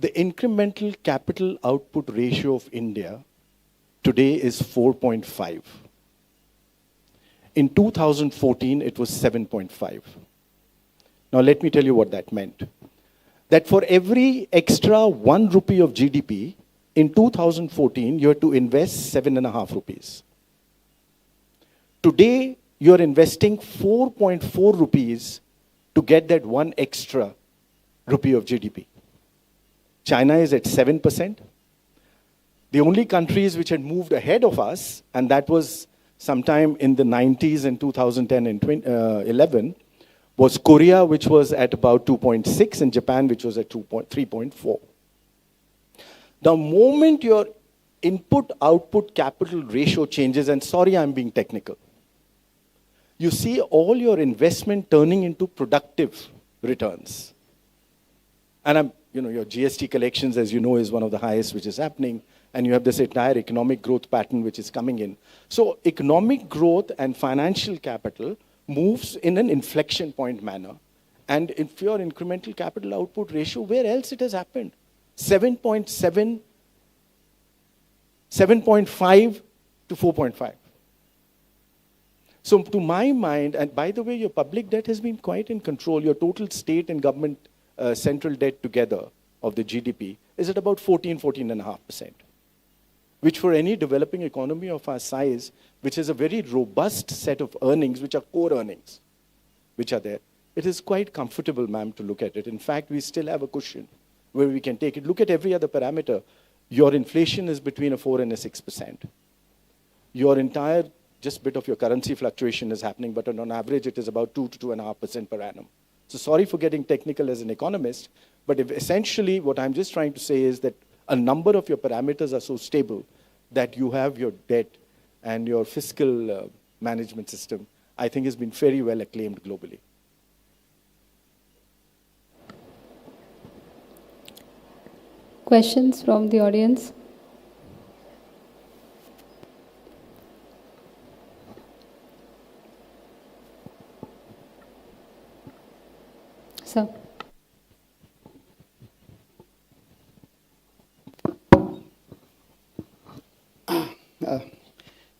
The incremental capital output ratio of India today is 4.5. In 2014, it was 7.5. Now, let me tell you what that meant. That for every extra 1 rupee of GDP, in 2014, you had to invest 7.5 rupees. Today, you're investing 4.4 rupees to get that 1 extra rupee of GDP. China is at 7%. The only countries which had moved ahead of us, and that was sometime in the 90s in 2010 and 11, was Korea, which was at about 2.6, and Japan, which was at 3.4. The moment your input-output capital ratio changes, and sorry I'm being technical, you see all your investment turning into productive returns. And your GST collections, as you know, is one of the highest which is happening, and you have this entire economic growth pattern which is coming in. So economic growth and financial capital moves in an inflection point manner. And if your incremental capital output ratio, where else it has happened? 7.7, 7.5 to 4.5. So to my mind, and by the way, your public debt has been quite in control. Your total state and government central debt together of the GDP is at about 14.5%, which for any developing economy of our size, which is a very robust set of earnings, which are core earnings, which are there, it is quite comfortable, ma'am, to look at it. In fact, we still have a cushion where we can take it. Look at every other parameter. Your inflation is between a 4 and a 6%. Your entire just bit of your currency fluctuation is happening, but on average, it is about 2 to 2.5% per annum. So sorry for getting technical as an economist, but essentially what I'm just trying to say is that a number of your parameters are so stable that you have your debt and your fiscal management system, I think, has been very well acclaimed globally. Questions from the audience? Sir.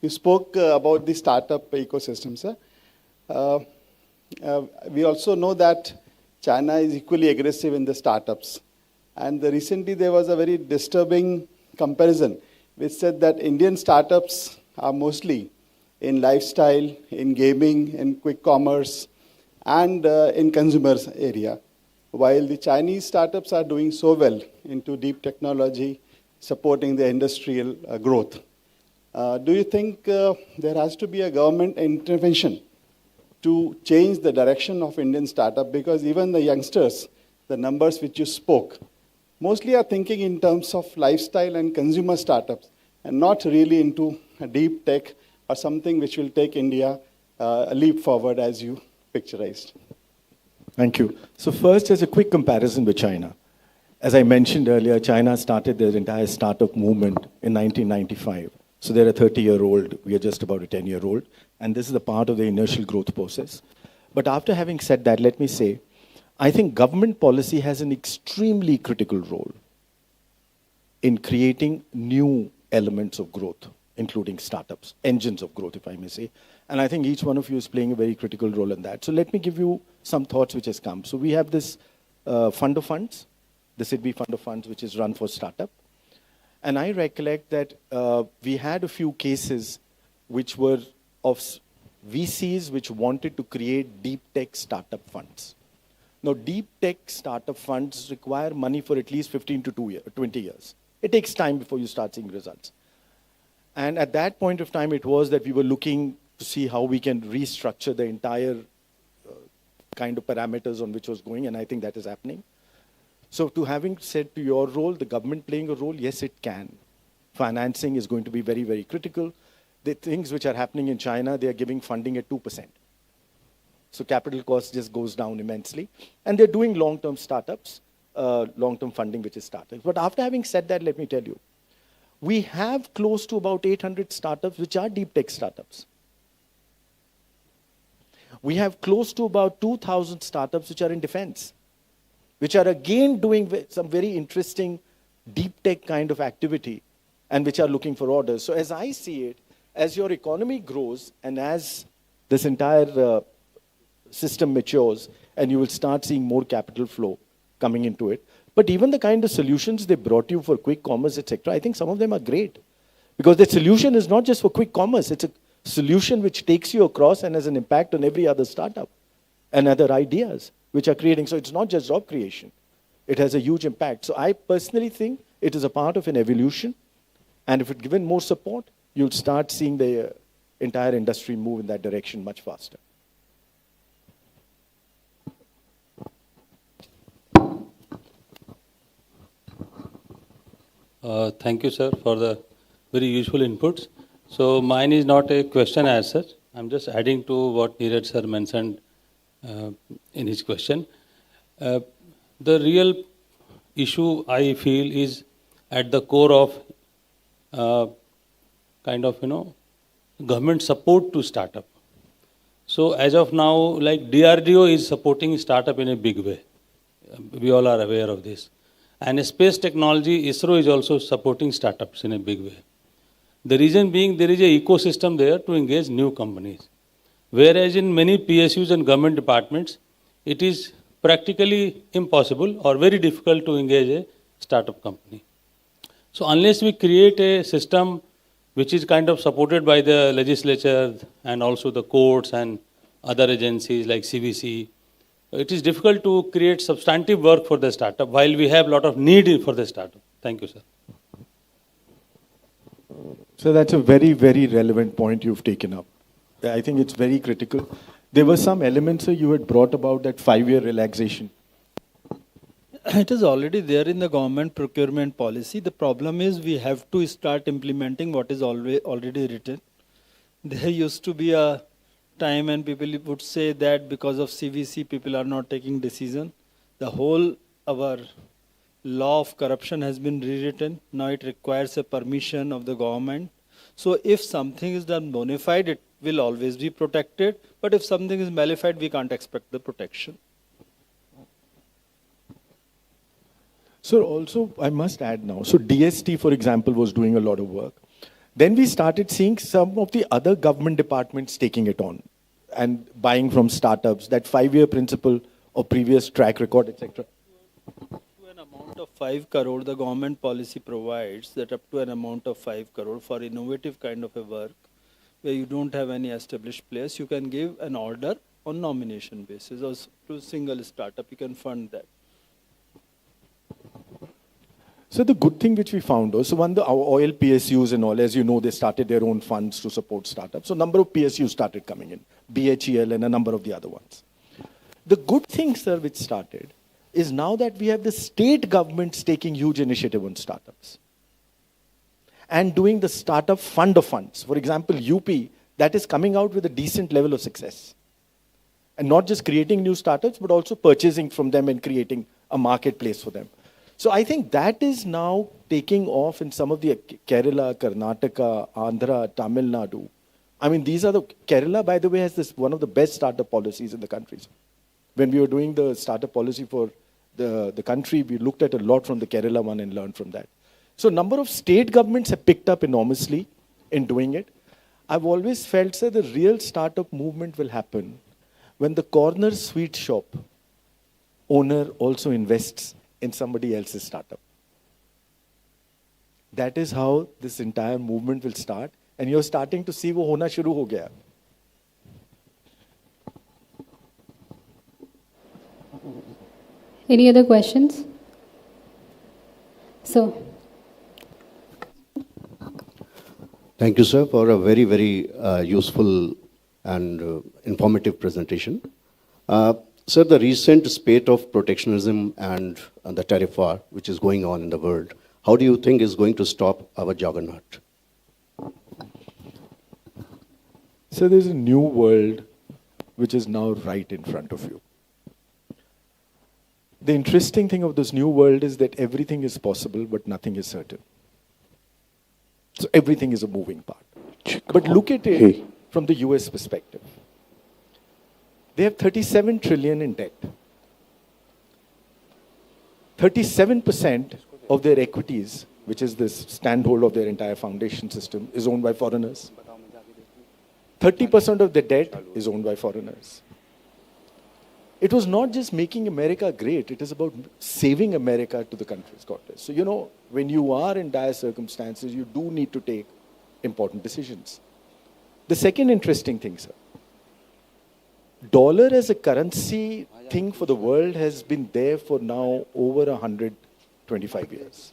You spoke about the startup ecosystem, sir. We also know that China is equally aggressive in the startups. And recently there was a very disturbing comparison which said that Indian startups are mostly in lifestyle, in gaming, in quick commerce, and in consumers area, while the Chinese startups are doing so well into deep technology, supporting the industrial growth. Do you think there has to be a government intervention to change the direction of Indian startup? Because even the youngsters, the numbers which you spoke, mostly are thinking in terms of lifestyle and consumer startups, and not really into a deep tech or something which will take India a leap forward as you picturized. Thank you. So first, as a quick comparison with China. As I mentioned earlier, China started their entire startup movement in 1995. So they're a 30-year-old, we are just about a 10-year-old, and this is a part of the inertial growth process. But after having said that, let me say, I think government policy has an extremely critical role in creating new elements of growth, including startups, engines of growth, if I may say. And I think each one of you is playing a very critical role in that. So let me give you some thoughts which has come. So we have this fund of funds, the SIDBI fund of funds, which is run for startup. And I recollect that we had a few cases which were of VCs which wanted to create deep tech startup funds. Now, deep tech startup funds require money for at least 15 to 20 years. It takes time before you start seeing results. And at that point of time, it was that we were looking to see how we can restructure the entire kind of parameters on which was going, and I think that is happening. So to having said to your role, the government playing a role, yes, it can. Financing is going to be very, very critical. The things which are happening in China, they are giving funding at 2%. So capital cost just goes down immensely. And they're doing long-term startups, long-term funding, which is startups. But after having said that, let me tell you, we have close to about 800 startups, which are deep tech startups. We have close to about 2,000 startups, which are in defense, which are again doing some very interesting deep tech kind of activity and which are looking for orders. So as I see it, as your economy grows and as this entire system matures, and you will start seeing more capital flow coming into it. But even the kind of solutions they brought you for quick commerce, etc., I think some of them are great. Because the solution is not just for quick commerce, it's a solution which takes you across and has an impact on every other startup and other ideas which are creating. So it's not just job creation. It has a huge impact. So I personally think it is a part of an evolution. And if it's given more support, you'll start seeing the entire industry move in that direction much faster. Thank you, sir, for the very useful inputs. So mine is not a question as such. I'm just adding to what Neeraj sir mentioned in his question. The real issue I feel is at the core of government support to startup. So as of now, like DRDO is supporting startup in a big way. We all are aware of this. And space technology, ISRO is also supporting startups in a big way. The reason being there is an ecosystem there to engage new companies. Whereas in many PSUs and government departments, it is practically impossible or very difficult to engage a startup company. So unless we create a system which is kind of supported by the legislature and also the courts and other agencies like CVC, it is difficult to create substantive work for the startup while we have a lot of need for the startup. Thank you, sir. So that's a very, very relevant point you've taken up. I think it's very critical. There were some elements you had brought about that 5-year relaxation. It is already there in the government procurement policy. The problem is we have to start implementing what is already written. There used to be a time and people would say that because of CVC, people are not taking decision. The whole our law of corruption has been rewritten. Now it requires a permission of the government. So if something is done bona fide, it will always be protected. But if something is malified, we can't expect the protection. So also, I must add now, so DST, for example, was doing a lot of work. Then we started seeing some of the other government departments taking it on and buying from startups, that 5-year principle or previous track record, etc. To an amount amount of 5 crore, the government policy provides that up to an amount of 5 crore for innovative kind of a work, where you don't have any established place, you can give an order on nomination basis, or to single startup, you can fund that. So the good thing which we found was, so our oil PSUs and all, as you know, they started their own funds to support startups. So number of PSUs started coming in, BHEL and a number of the other ones. The good thing, sir, which started is now that we have the state governments taking huge initiative on startups and doing the startup fund of funds. For example, UP, that is coming out with a decent level of success. And not just creating new startups, but also purchasing from them and creating a marketplace for them. So I think that is now taking off in some of the Kerala, Karnataka, Andhra, Tamil Nadu. I mean, these are Kerala, by the way, has one of the best startup policies in the country. When we were doing the startup policy for the country, we looked at a lot from the Kerala one and learned from that. So a number of state governments have picked up enormously in doing it. I've always felt, sir, the real startup movement will happen when the corner sweet shop owner also invests in somebody else's startup. That is how this entire movement will start. And you're starting to see wo hona shuru ho gaya. Any other questions? So. Thank you, sir, for a very, very useful and informative presentation. Sir, the recent spate of protectionism and the tariff war, which is going on in the world, how do you think is going to stop our juggernaut? So there's a new world which is now right in front of you. The interesting thing of this new world is that everything is possible, but nothing is certain. So everything is a moving part. But look at it from the US perspective. They have 37 trillion in debt. 37% of their equities, which is this standhold of their entire foundation system, is owned by foreigners. 30% of the debt is owned by foreigners. It was not just making America great, it is about saving America to the country's got this. So, you know, when you are in dire circumstances, you do need to take important decisions. The second interesting thing, sir, dollar as a currency thing for the world has been there for now over 125 years.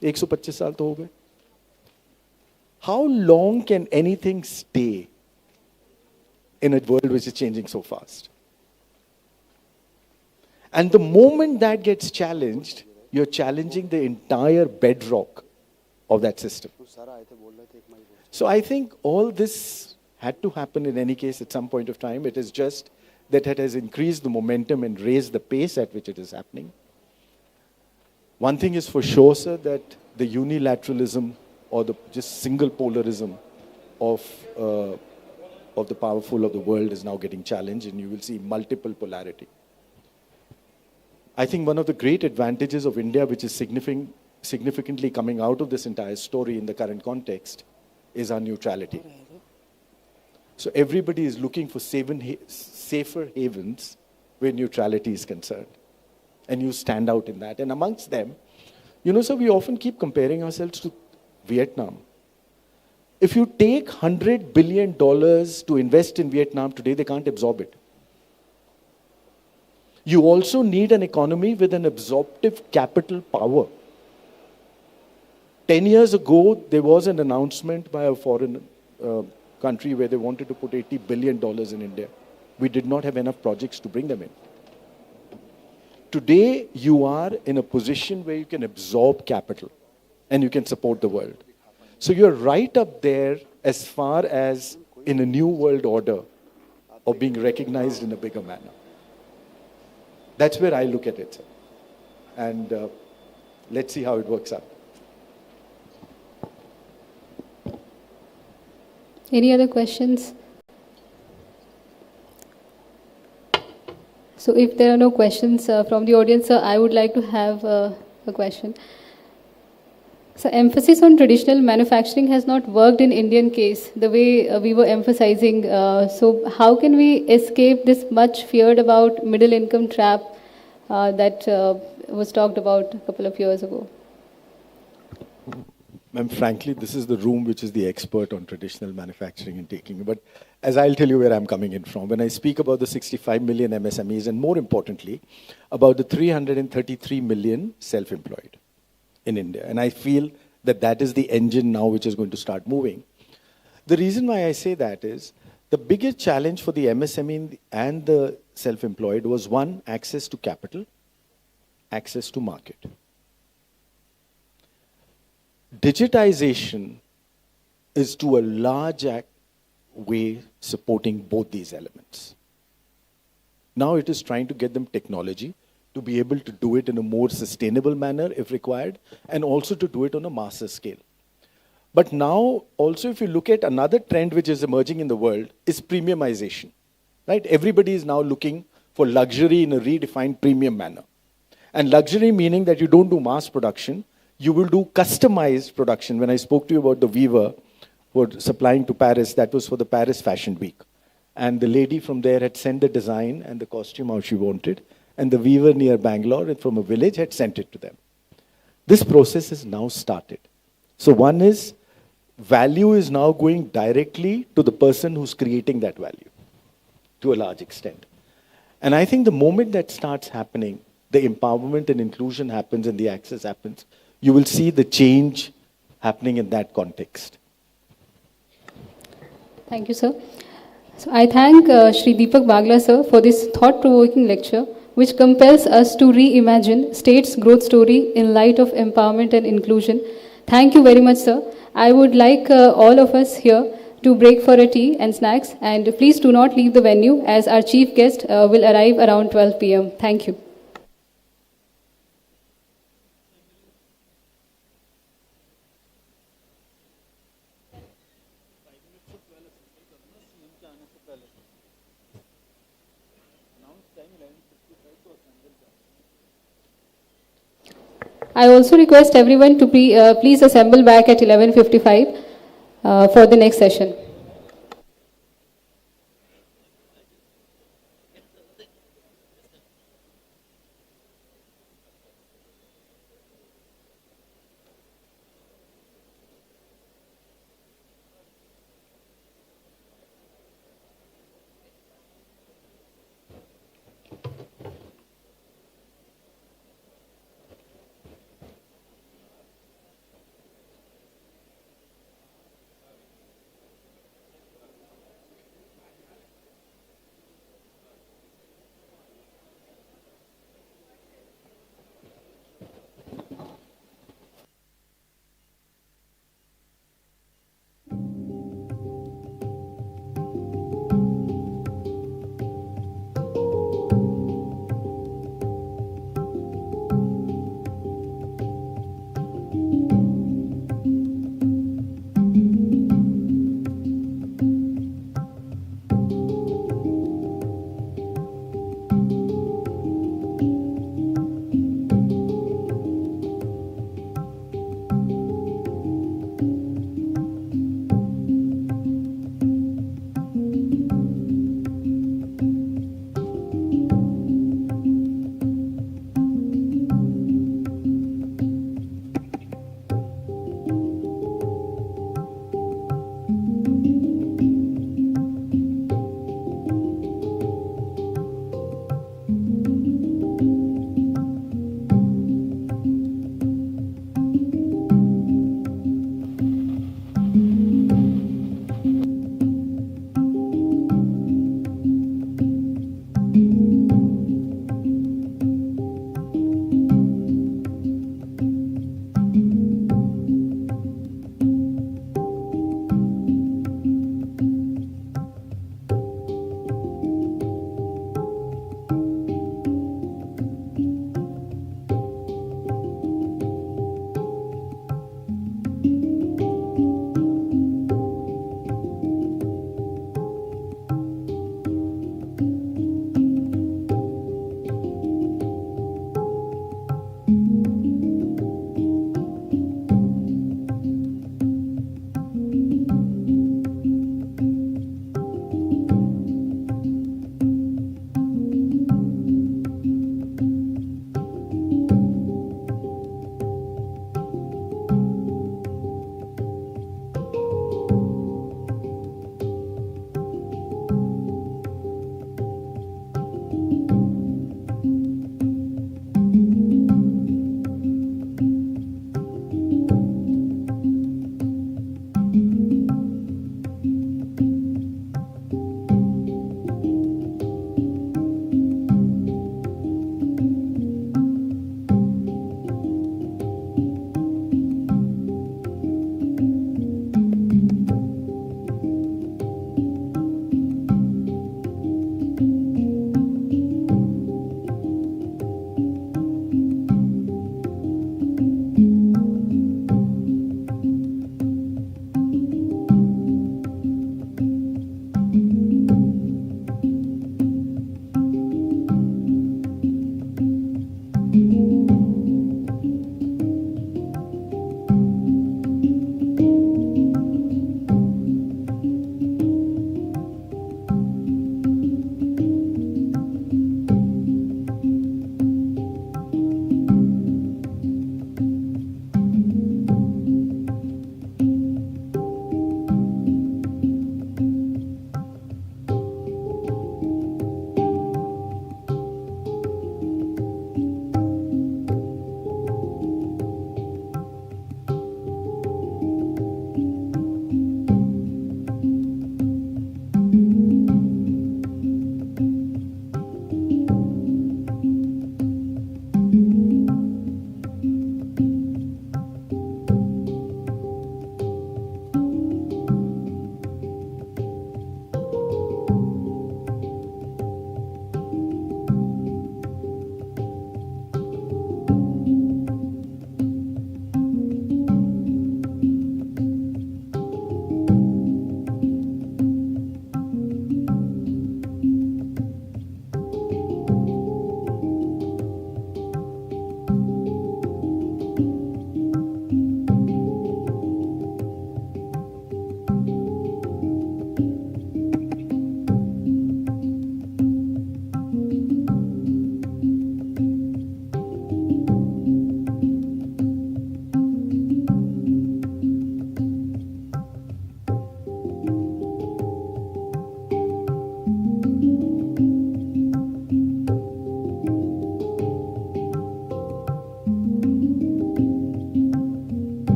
125 साल तो हो गए. How long can anything stay in a world which is changing so fast? And the moment that gets challenged, you're challenging the entire bedrock of that system. So I think all this had to happen in any case at some point of time. It is just that it has increased the momentum and raised the pace at which it is happening. One thing is for sure, sir, that the unilateralism or the just single polarism of the powerful of the world is now getting challenged, and you will see multiple polarity. I think one of the great advantages of India, which is significantly coming out of this entire story in the current context, is our neutrality. So everybody is looking for safer havens where neutrality is concerned. And you stand out in that. And amongst them, you know, sir, we often keep comparing ourselves to Vietnam. If you take $100 billion to invest in Vietnam today, they can't absorb it. You also need an economy with an absorptive capital power. 10 years ago, there was an announcement by a foreign country where they wanted to put $80 billion in India. We did not have enough projects to bring them in. Today, you are in a position where you can absorb capital and you can support the world. So you're right up there as far as in a new world order of being recognized in a bigger manner. That's where I look at it, sir. And let's see how it works out. Any other questions? So if there are no questions from the audience, sir, I would like to have a question. So emphasis on traditional manufacturing has not worked in Indian case the way we were emphasizing. So how can we escape this much feared about middle income trap that was talked about a couple of years ago? Ma'am, frankly, this is the room which is the expert on traditional manufacturing and taking. But as I'll tell you where I'm coming in from, when I speak about the 65 million MSMEs, and more importantly, about the 333 million self-employed in India, and I feel that that is the engine now which is going to start moving. The reason why I say that is, the biggest challenge for the MSME and the self-employed was one, access to capital, access to market. Digitization is to a large way supporting both these elements. Now it is trying to get them technology to be able to do it in a more sustainable manner if required, and also to do it on a massive scale. But now also if you look at another trend which is emerging in the world is premiumization, right? Everybody is now looking for luxury in a redefined premium manner. And luxury meaning that you don't do mass production, you will do customized production. When I spoke to you about the weaver who was supplying to Paris, that was for the Paris Fashion Week. And the lady from there had sent the design and the costume how she wanted, and the weaver near Bangalore and from a village had sent it to them. This process has now started. So one is, value is now going directly to the person who's creating that value, to a large extent. And I think the moment that starts happening, the empowerment and inclusion happens and the access happens, you will see the change happening in that context. Thank you, sir. So I thank Shri Deepak Bagla, sir, for this thought-provoking lecture, which compels us to reimagine state's growth story in light of empowerment and inclusion. Thank you very much, sir. I would like all of us here to break for a tea and snacks, and please do not leave the venue as our chief guest will arrive around 12 p.m. Thank you. I also request everyone to please assemble back at 11:55 for the next session.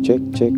check.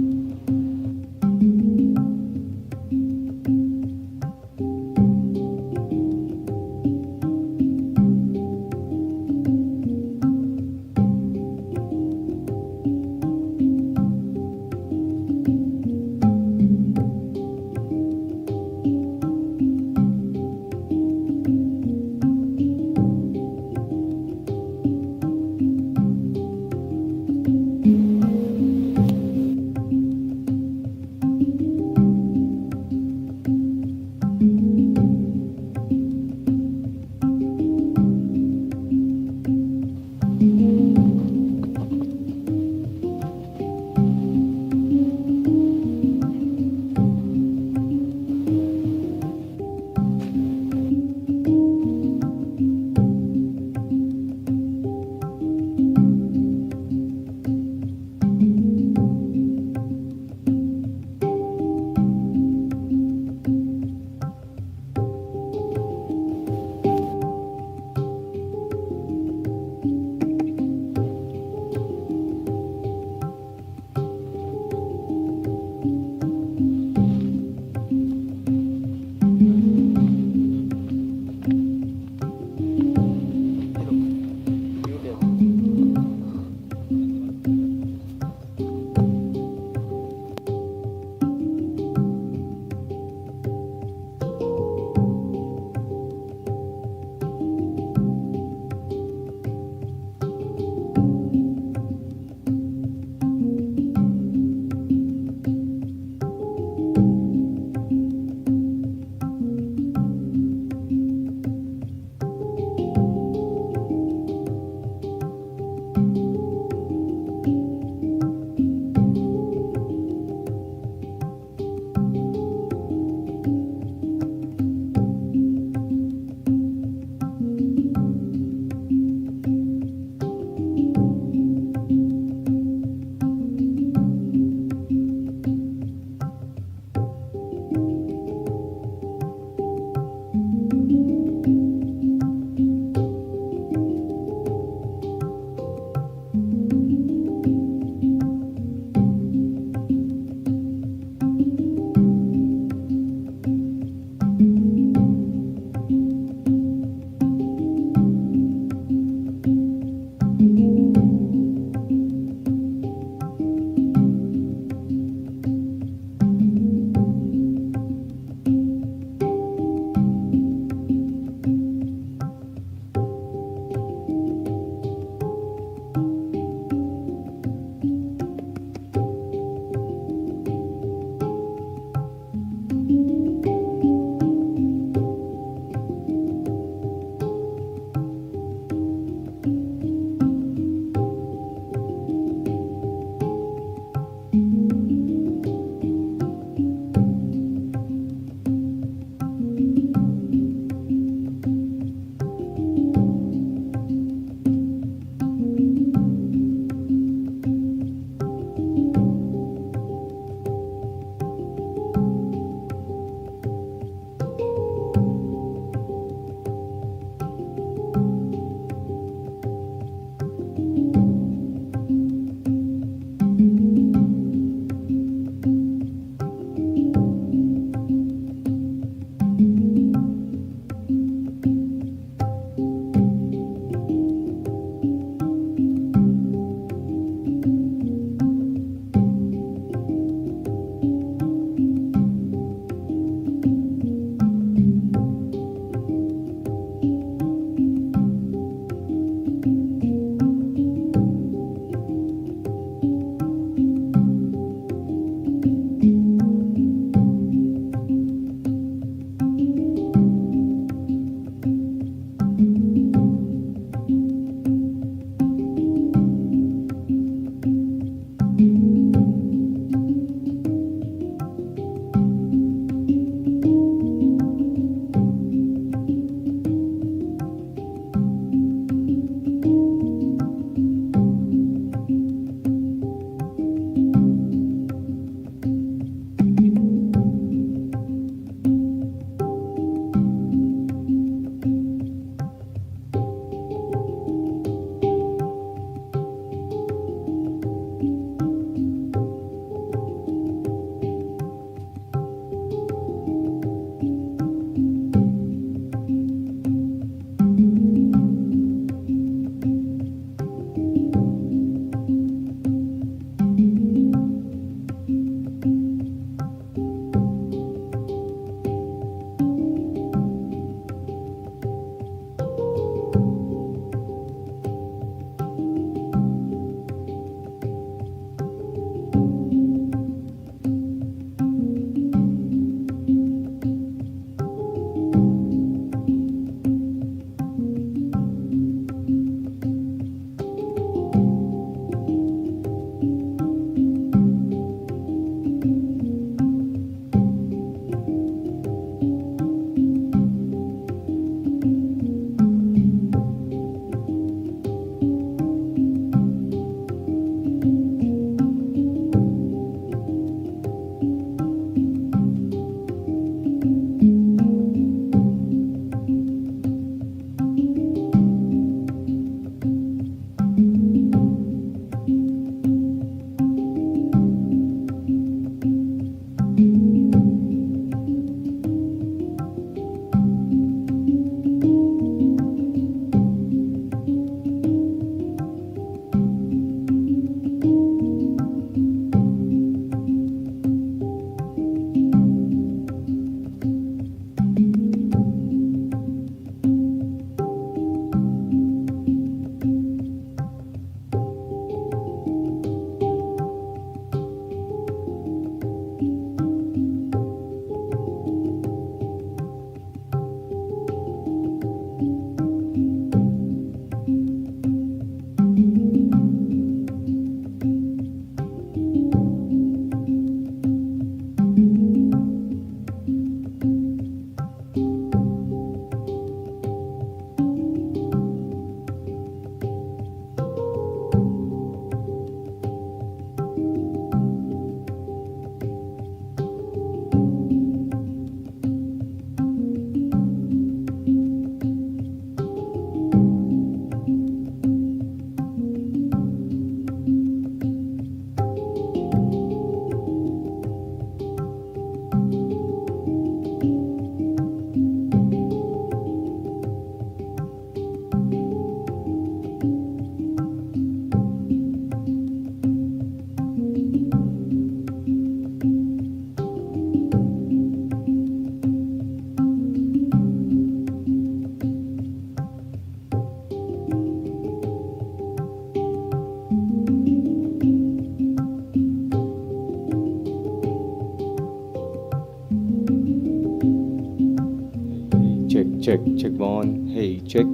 check, check one, hey, check,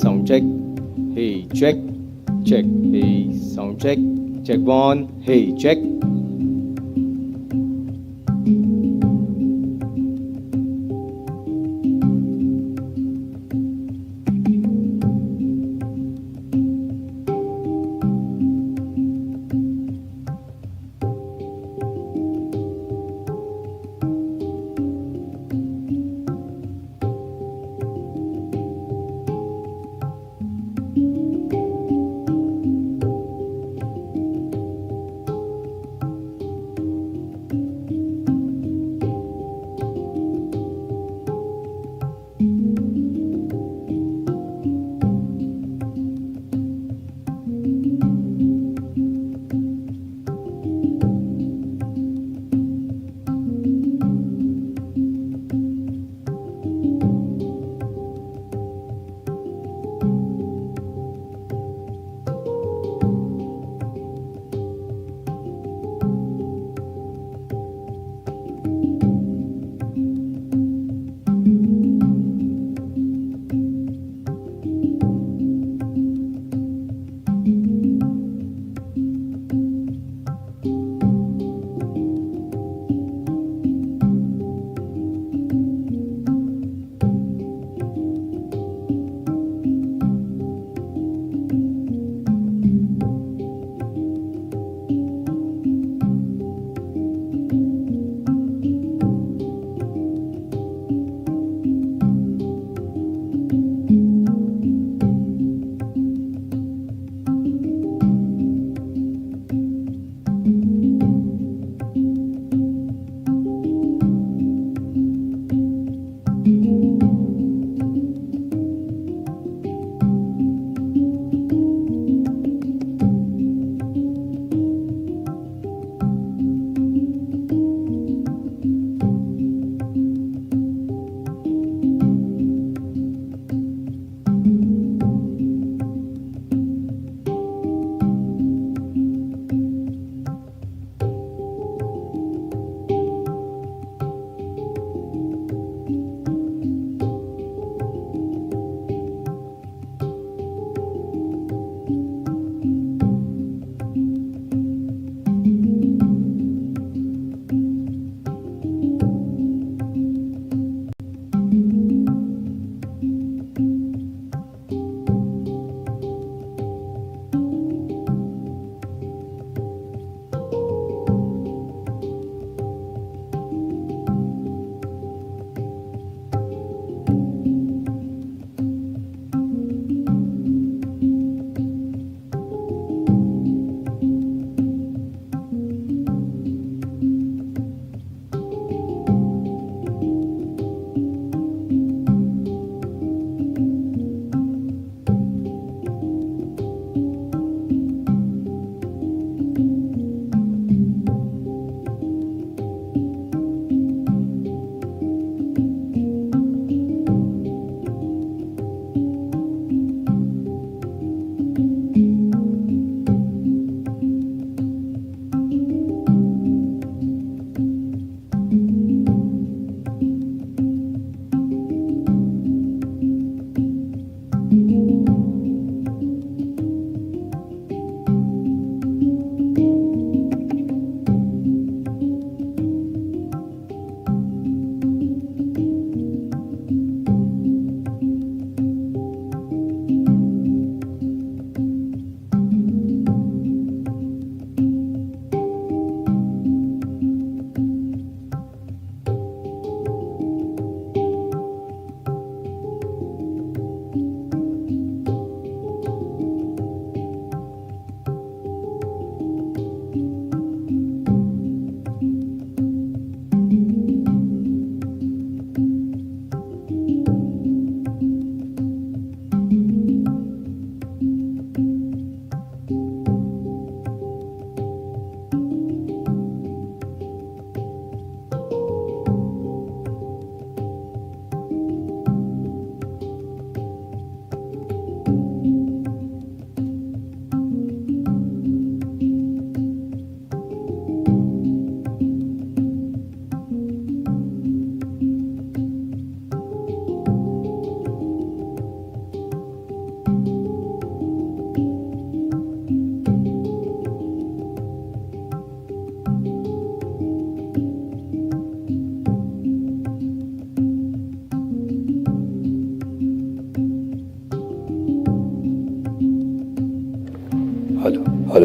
sound check, hey, check, check, hey, sound check one, hey, check.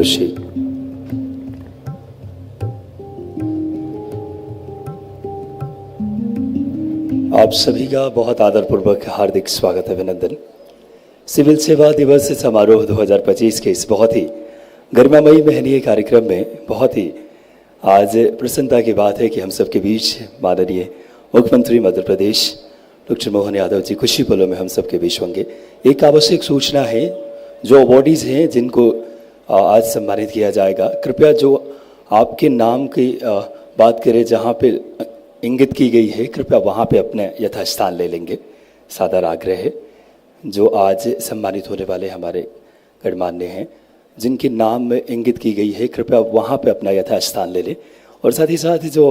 Joshi. आप सभी का बहुत आदरपूर्वक हार्दिक स्वागत अभिनंदन। Civil सेवा दिवस समारोह 2025 के इस बहुत ही गरिमामयी महनीय कार्यक्रम में बहुत ही आज प्रसन्नता की बात है कि हम सबके बीच माननीय मुख्यमंत्री मध्य प्रदेश डॉक्टर मोहन यादव जी कुछ ही पलों में हम सबके बीच होंगे। एक आवश्यक सूचना है, जो अवॉर्डीज हैं जिनको आज सम्मानित किया जाएगा, कृपया जो आपके नाम की बात करें जहाँ पे इंगित की गई है, कृपया वहाँ पे अपने यथास्थान ले लेंगे। सादर आग्रह है। जो आज सम्मानित होने वाले हमारे गणमान्य हैं जिनके नाम में इंगित की गई है, कृपया वहाँ पे अपना यथास्थान ले लें। और साथ ही साथ जो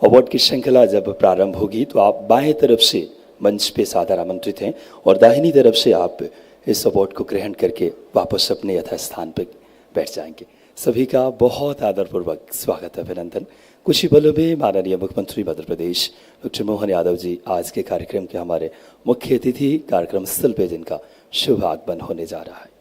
अवार्ड की श्रृंखला जब प्रारंभ होगी तो आप बाएं तरफ से मंच पे सादर आमंत्रित हैं और दाहिनी तरफ से आप इस अवार्ड को ग्रहण करके वापस अपने यथास्थान पर बैठ जाएंगे। सभी का बहुत आदरपूर्वक स्वागत अभिनंदन। कुछ ही पलों में माननीय मुख्यमंत्री मध्य प्रदेश डॉक्टर मोहन यादव जी आज के कार्यक्रम के हमारे मुख्य अतिथि कार्यक्रम स्थल पे जिनका शुभ आगमन होने जा रहा है।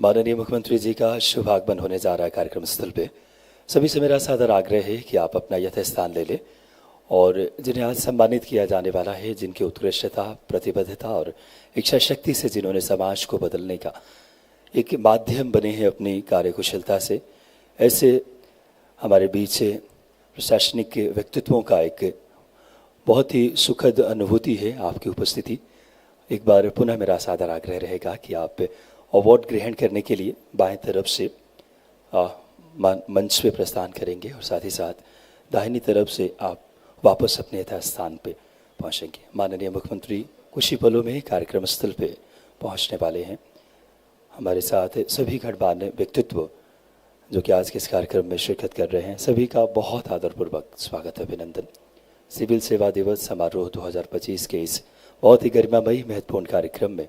माननीय मुख्यमंत्री जी का शुभ आगमन होने जा रहा है कार्यक्रम स्थल पे। सभी से मेरा सादर आग्रह है कि आप अपना यथास्थान ले लें और जिन्हें आज सम्मानित किया जाने वाला है, जिनकी उत्कृष्टता, प्रतिबद्धता और इच्छा शक्ति से जिन्होंने समाज को बदलने का एक माध्यम बने हैं अपनी कार्यकुशलता से, ऐसे हमारे बीच प्रशासनिक व्यक्तित्वों का एक बहुत ही सुखद अनुभूति है आपकी उपस्थिति। एक बार पुनः मेरा सादर आग्रह रहेगा कि आप अवार्ड ग्रहण करने के लिए बाएं तरफ से मंच पे प्रस्थान करेंगे और साथ ही साथ दाहिनी तरफ से आप वापस अपने यथास्थान पे पहुंचेंगे। माननीय मुख्यमंत्री कुछ ही पलों में कार्यक्रम स्थल पे पहुंचने वाले हैं। हमारे साथ सभी गणमान्य व्यक्तित्व जो कि आज के इस कार्यक्रम में शिरकत कर रहे हैं, सभी का बहुत आदरपूर्वक स्वागत अभिनंदन। सिविल सेवा दिवस समारोह 2025 के इस बहुत ही गरिमामयी महत्वपूर्ण कार्यक्रम में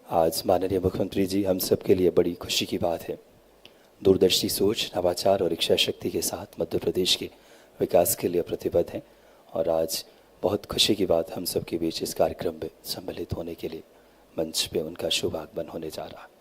आज माननीय मुख्यमंत्री जी हम सब के लिए बड़ी खुशी की बात है। दूरदर्शी सोच, नवाचार और इच्छा शक्ति के साथ मध्य प्रदेश के विकास के लिए प्रतिबद्ध हैं और आज बहुत खुशी की बात हम सब के बीच इस कार्यक्रम में सम्मिलित होने के लिए मंच पे उनका शुभ आगमन होने जा रहा है।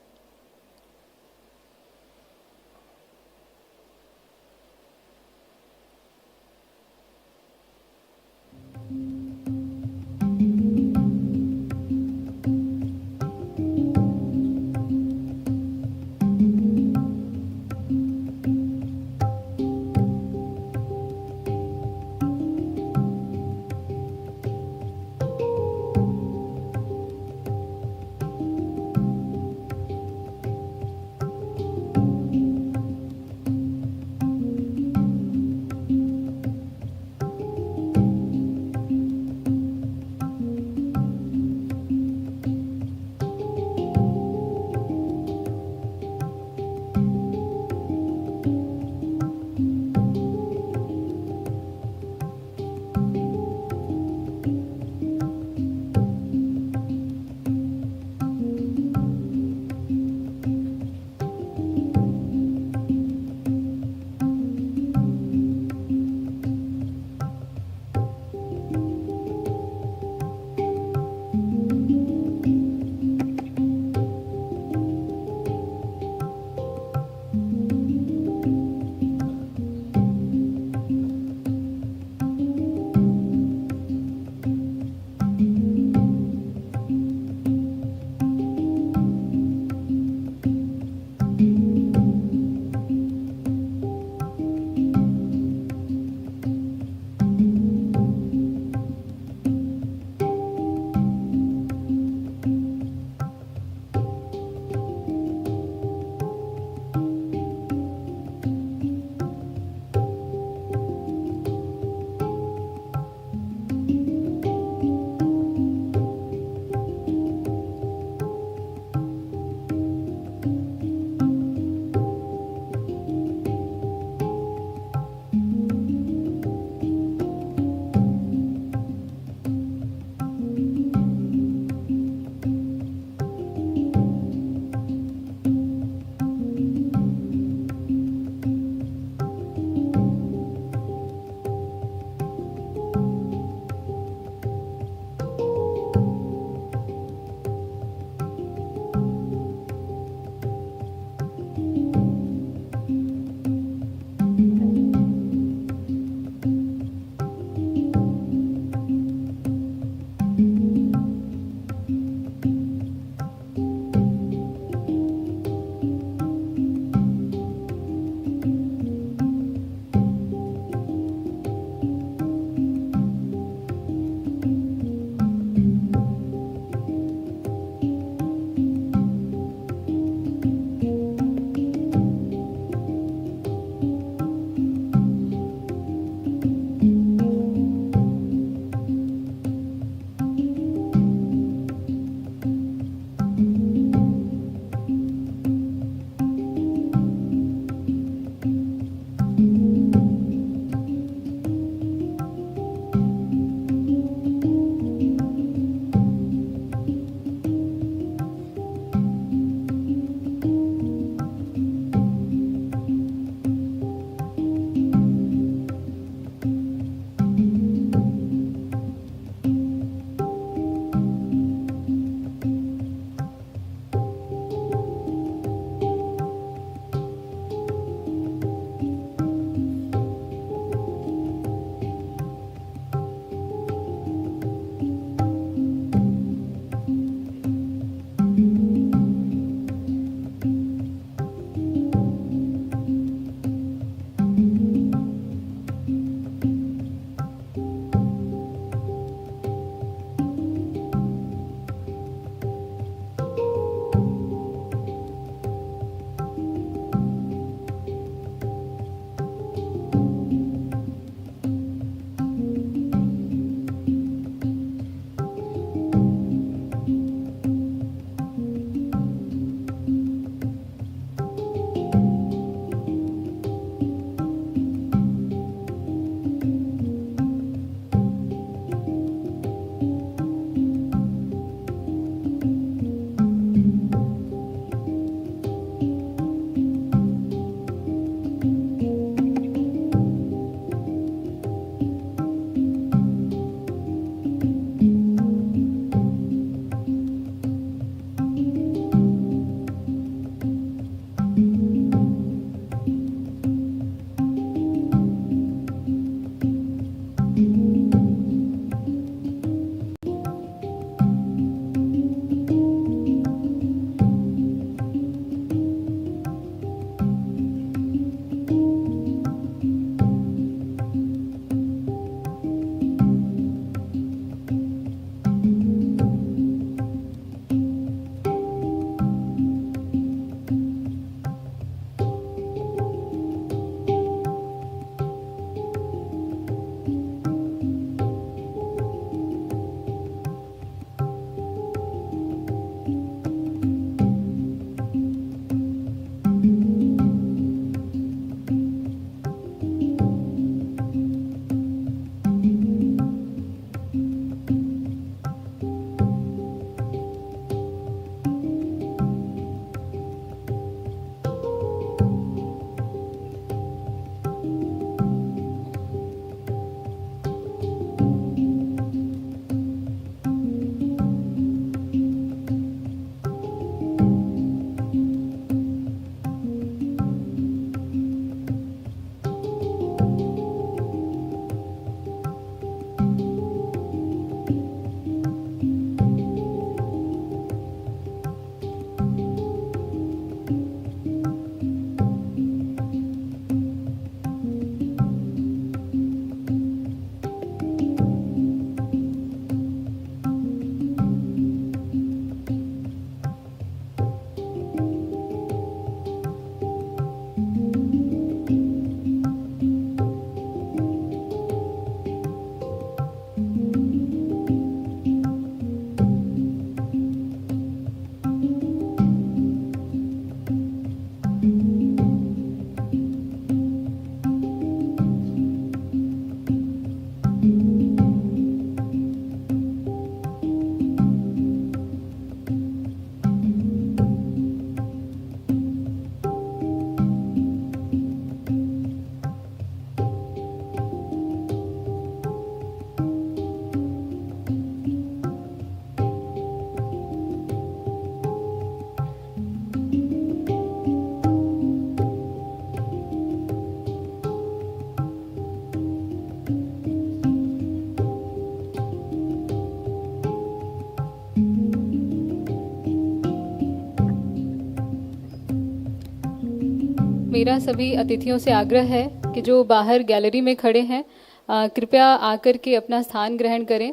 मेरा सभी अतिथियों से आग्रह है कि जो बाहर गैलरी में खड़े हैं कृपया आकर के अपना स्थान ग्रहण करें।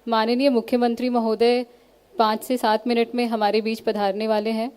माननीय मुख्यमंत्री महोदय 5 से 7 मिनट में हमारे बीच पधारने वाले हैं।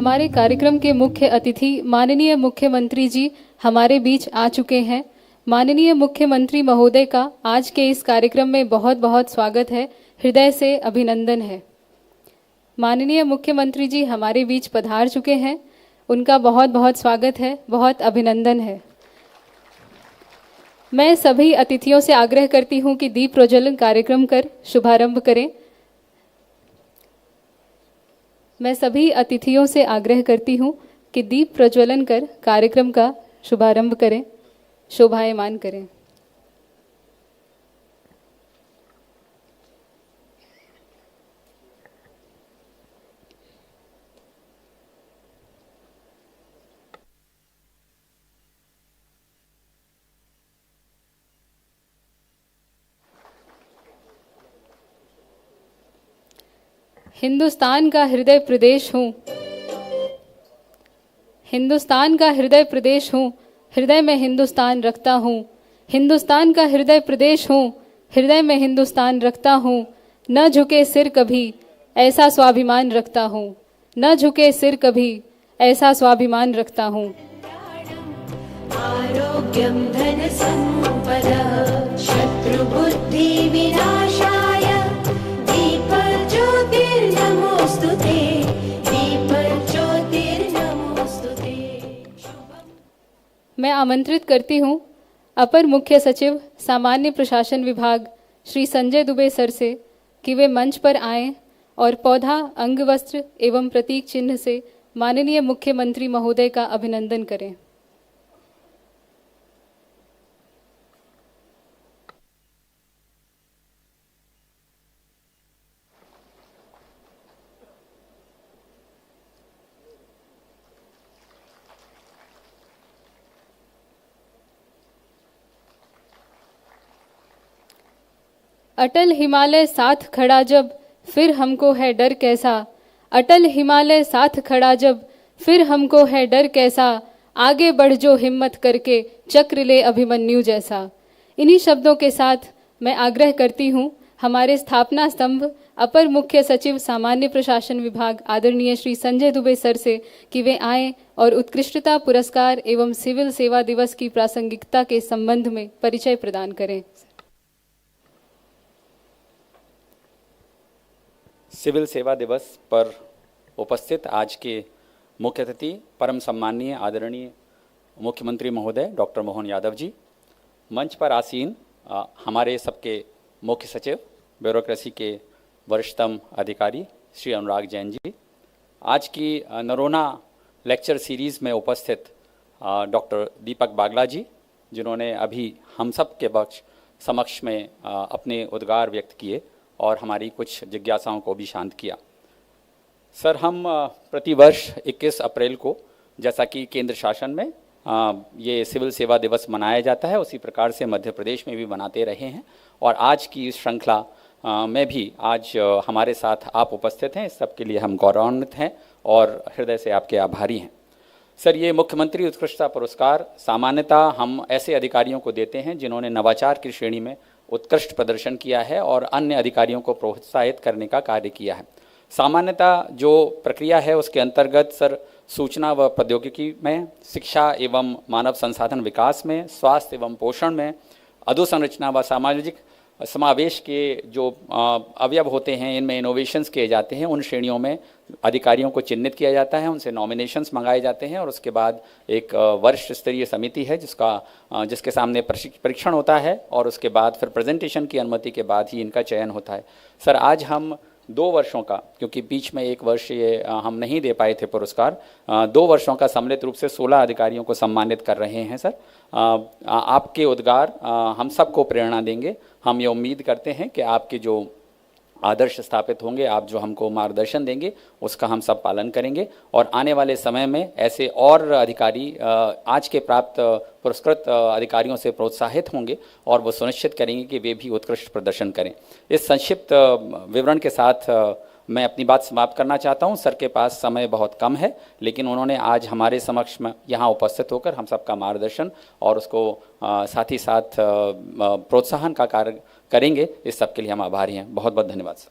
हमारे कार्यक्रम के मुख्य अतिथि माननीय मुख्यमंत्री जी हमारे बीच आ चुके हैं। माननीय मुख्यमंत्री महोदय का आज के इस कार्यक्रम में बहुत बहुत स्वागत है, हृदय से अभिनंदन है। माननीय मुख्यमंत्री जी हमारे बीच पधार चुके हैं, उनका बहुत बहुत स्वागत है, बहुत अभिनंदन है। मैं सभी अतिथियों से आग्रह करती हूं कि दीप प्रज्वलन कार्यक्रम कर शुभारंभ करें। मैं सभी अतिथियों से आग्रह करती हूं कि दीप प्रज्वलन कर कार्यक्रम का शुभारंभ करें, शोभायमान करें। हिंदुस्तान का हृदय प्रदेश हूँ, हिंदुस्तान का हृदय प्रदेश हूँ, हृदय में हिंदुस्तान रखता हूँ। हिंदुस्तान का हृदय प्रदेश हूँ, हृदय में हिंदुस्तान रखता हूँ। न झुके सिर कभी ऐसा स्वाभिमान रखता हूँ, न झुके सिर कभी ऐसा स्वाभिमान रखता हूँ। आरोग्यं धन संपदः शत्रुबुद्धि विनाशाय दीपज्योतिर्नमोस्तुते, दीपज्योतिर्नमोस्तुते। मैं आमंत्रित करती हूँ अपर मुख्य सचिव सामान्य प्रशासन विभाग श्री संजय दुबे सर से कि वे मंच पर आएं और पौधा, अंगवस्त्र एवं प्रतीक चिन्ह से माननीय मुख्यमंत्री महोदय का अभिनंदन करें। अटल हिमालय साथ खड़ा जब फिर हमको है डर कैसा, अटल हिमालय साथ खड़ा जब फिर हमको है डर कैसा, आगे बढ़ जो हिम्मत करके चक्र ले अभिमन्यु जैसा। इन्हीं शब्दों के साथ मैं आग्रह करती हूँ हमारे स्थापना स्तंभ अपर मुख्य सचिव सामान्य प्रशासन विभाग आदरणीय श्री संजय दुबे सर से कि वे आएं और उत्कृष्टता पुरस्कार एवं सिविल सेवा दिवस की प्रासंगिकता के संबंध में परिचय प्रदान करें। सिविल सेवा दिवस पर उपस्थित आज के मुख्य अतिथि परम सम्माननीय आदरणीय मुख्यमंत्री महोदय डॉक्टर मोहन यादव जी, मंच पर आसीन हमारे सबके मुख्य सचिव ब्यूरोक्रेसी के वरिष्ठतम अधिकारी श्री अनुराग जैन जी, आज की नरोना लेक्चर सीरीज़ में उपस्थित डॉक्टर दीपक बागला जी, जिन्होंने अभी हम सब के समक्ष में अपने उद्गार व्यक्त किए और हमारी कुछ जिज्ञासाओं को भी शांत किया। सर, हम प्रतिवर्ष 21 अप्रैल को, जैसा कि केंद्र शासन में ये सिविल सेवा दिवस मनाया जाता है, उसी प्रकार से मध्य प्रदेश में भी मनाते रहे हैं और आज की इस श्रृंखला में भी आज हमारे साथ आप उपस्थित हैं। इस सब के लिए हम गौरवान्वित हैं और हृदय से आपके आभारी हैं। सर, ये मुख्यमंत्री उत्कृष्टता पुरस्कार सामान्यतः हम ऐसे अधिकारियों को देते हैं जिन्होंने नवाचार की श्रेणी में उत्कृष्ट प्रदर्शन किया है और अन्य अधिकारियों को प्रोत्साहित करने का कार्य किया है। सामान्यतः जो प्रक्रिया है उसके अंतर्गत सर सूचना व प्रौद्योगिकी में, शिक्षा एवं मानव संसाधन विकास में, स्वास्थ्य एवं पोषण में, अधोसंरचना व सामाजिक समावेश के जो अवयव होते हैं, इनमें इनोवेशंस किए जाते हैं। उन श्रेणियों में अधिकारियों को चिन्हित किया जाता है, उनसे नॉमिनेशंस मंगाए जाते हैं और उसके बाद एक वरिष्ठ स्तरीय समिति है जिसके सामने परीक्षण होता है और उसके बाद फिर प्रेजेंटेशन की अनुमति के बाद ही इनका चयन होता है। सर, आज हम 2 वर्षों का, क्योंकि बीच में 1 वर्ष ये हम नहीं दे पाए थे पुरस्कार, 2 वर्षों का सम्मिलित रूप से 16 अधिकारियों को सम्मानित कर रहे हैं। सर, आपके उद्गार हम सबको प्रेरणा देंगे। हम ये उम्मीद करते हैं कि आपके जो आदर्श स्थापित होंगे, आप जो हमको मार्गदर्शन देंगे, उसका हम सब पालन करेंगे और आने वाले समय में ऐसे और अधिकारी आज के प्राप्त पुरस्कृत अधिकारियों से प्रोत्साहित होंगे और वो सुनिश्चित करेंगे कि वे भी उत्कृष्ट प्रदर्शन करें। इस संक्षिप्त विवरण के साथ मैं अपनी बात समाप्त करना चाहता हूं। सर के पास समय बहुत कम है, लेकिन उन्होंने आज हमारे समक्ष में यहाँ उपस्थित होकर हम सबका मार्गदर्शन और उसको साथ ही साथ प्रोत्साहन का कार्य करेंगे। इस सब के लिए हम आभारी हैं। बहुत बहुत धन्यवाद सर।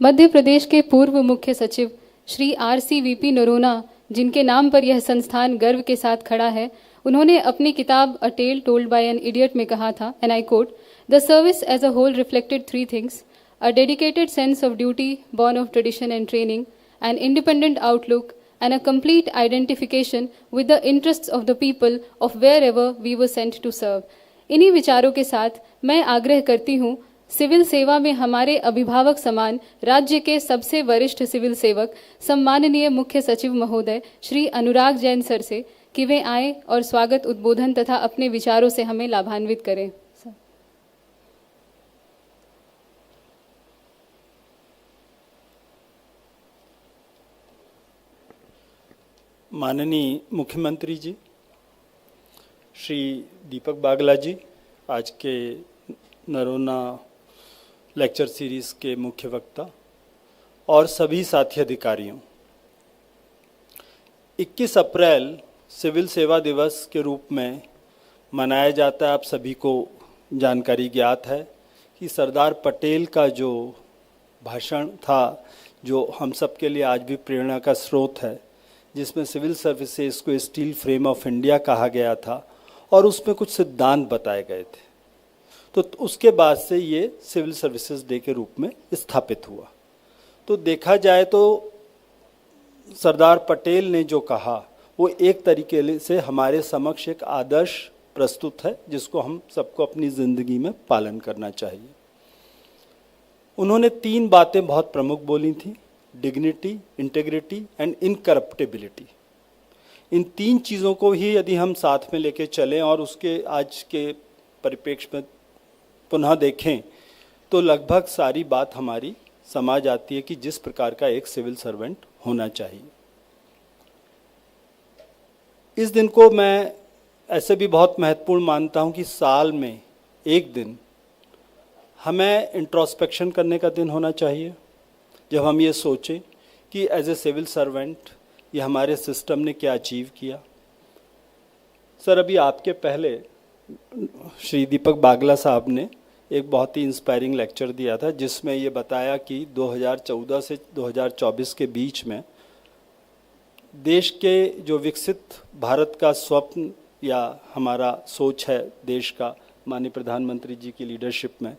मध्य प्रदेश के पूर्व मुख्य सचिव श्री RCVP नरोना, जिनके नाम पर यह संस्थान गर्व के साथ खड़ा है, उन्होंने अपनी किताब a tale told by an idiot में कहा था, and I quote, the service as a whole reflected three things: a dedicated sense of duty born of tradition and training, an independent outlook, and a complete identification with the interests of the people of wherever we were sent to serve. इन्हीं विचारों के साथ मैं आग्रह करती हूँ civil सेवा में हमारे अभिभावक समान राज्य के सबसे वरिष्ठ सिविल सेवक सम्माननीय मुख्य सचिव महोदय श्री अनुराग जैन सर से कि वे आए और स्वागत उद्बोधन तथा अपने विचारों से हमें लाभान्वित करें। माननीय मुख्यमंत्री जी, श्री दीपक बागला जी, आज के नरोना लेक्चर सीरीज के मुख्य वक्ता और सभी साथी अधिकारियों, 21 अप्रैल सिविल सेवा दिवस के रूप में मनाया जाता है। आप सभी को जानकारी ज्ञात है कि सरदार पटेल का जो भाषण था, जो हम सब के लिए आज भी प्रेरणा का स्रोत है, जिसमें सिविल सर्विसेज को स्टील फ्रेम ऑफ इंडिया कहा गया था और उसमें कुछ सिद्धांत बताए गए थे, तो उसके बाद से ये सिविल सर्विसेज डे के रूप में स्थापित हुआ। तो देखा जाए तो सरदार पटेल ने जो कहा वो एक तरीके से हमारे समक्ष एक आदर्श प्रस्तुत है, जिसको हम सबको अपनी ज़िंदगी में पालन करना चाहिए। उन्होंने 3 बातें बहुत प्रमुख बोली थी: डिग्निटी, इंटेग्रिटी एंड इनकरप्टेबिलिटी। इन 3 चीज़ों को ही यदि हम साथ में लेके चलें और उसके आज के परिप्रेक्ष्य में पुनः देखें तो लगभग सारी बात हमारी समझ आती है कि जिस प्रकार का एक सिविल सर्वेंट होना चाहिए। इस दिन को मैं ऐसे भी बहुत महत्वपूर्ण मानता हूं कि साल में एक दिन हमें इंट्रोस्पेक्शन करने का दिन होना चाहिए, जब हम ये सोचें कि एज ए सिविल सर्वेंट ये हमारे सिस्टम ने क्या अचीव किया। सर, अभी आपके पहले श्री दीपक बागला साहब ने एक बहुत ही इंस्पायरिंग लेक्चर दिया था, जिसमें ये बताया कि 2014 से 2024 के बीच में देश के जो विकसित भारत का स्वप्न या हमारा सोच है देश का, माननीय प्रधानमंत्री जी की लीडरशिप में,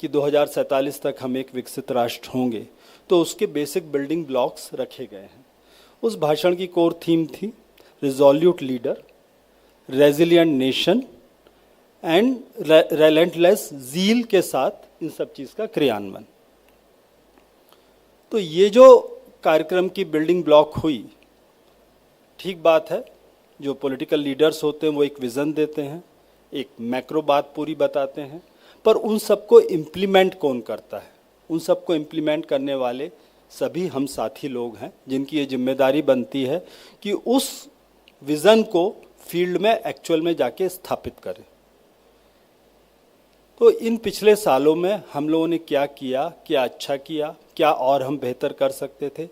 कि 2047 तक हम एक विकसित राष्ट्र होंगे, तो उसके बेसिक बिल्डिंग ब्लॉक्स रखे गए हैं। उस भाषण की कोर थीम थी resolute leader, resilient nation and relentless zeal के साथ इन सब चीज़ का क्रियान्वयन। तो ये जो कार्यक्रम की बिल्डिंग ब्लॉक हुई, ठीक बात है, जो पॉलिटिकल लीडर्स होते हैं वो एक विज़न देते हैं, एक मैक्रो बात पूरी बताते हैं, पर उन सबको इम्प्लीमेंट कौन करता है? उन सबको इम्प्लीमेंट करने वाले सभी हम साथी लोग हैं, जिनकी ये जिम्मेदारी बनती है कि उस विज़न को फील्ड में एक्चुअल में जाके स्थापित करें। तो इन पिछले सालों में हम लोगों ने क्या किया, क्या अच्छा किया, क्या और हम बेहतर कर सकते थे,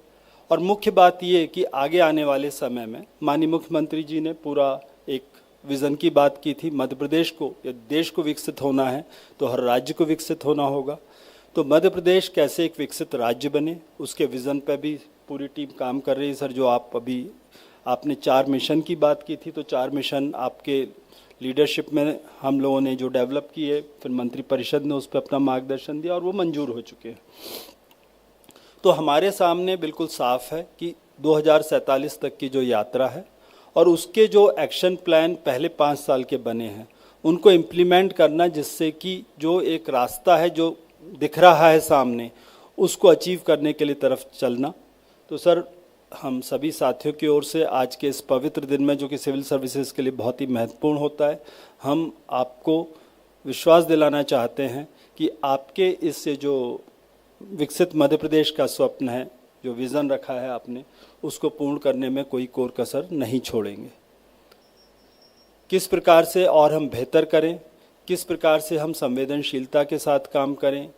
और मुख्य बात ये कि आगे आने वाले समय में माननीय मुख्यमंत्री जी ने पूरा एक विज़न की बात की थी। मध्य प्रदेश को या देश को विकसित होना है तो हर राज्य को विकसित होना होगा। तो मध्य प्रदेश कैसे एक विकसित राज्य बने, उसके विज़न पर भी पूरी टीम काम कर रही है। सर, जो आपने 4 मिशन की बात की थी, तो 4 मिशन आपके लीडरशिप में हम लोगों ने जो डेवलप किए, फिर मंत्री परिषद ने उस पर अपना मार्गदर्शन दिया और वो मंजूर हो चुके हैं। तो हमारे सामने बिल्कुल साफ है कि 2047 तक की जो यात्रा है और उसके जो एक्शन प्लान पहले 5 साल के बने हैं, उनको इम्प्लीमेंट करना, जिससे कि जो एक रास्ता है जो दिख रहा है सामने, उसको अचीव करने के लिए तरफ चलना। तो सर, हम सभी साथियों की ओर से आज के इस पवित्र दिन में, जो कि सिविल सर्विसेज के लिए बहुत ही महत्वपूर्ण होता है, हम आपको विश्वास दिलाना चाहते हैं कि आपके इस जो विकसित मध्य प्रदेश का स्वप्न है, जो विज़न रखा है आपने, उसको पूर्ण करने में कोई कोर कसर नहीं छोड़ेंगे। किस प्रकार से और हम बेहतर करें, किस प्रकार से हम संवेदनशीलता के साथ काम करें,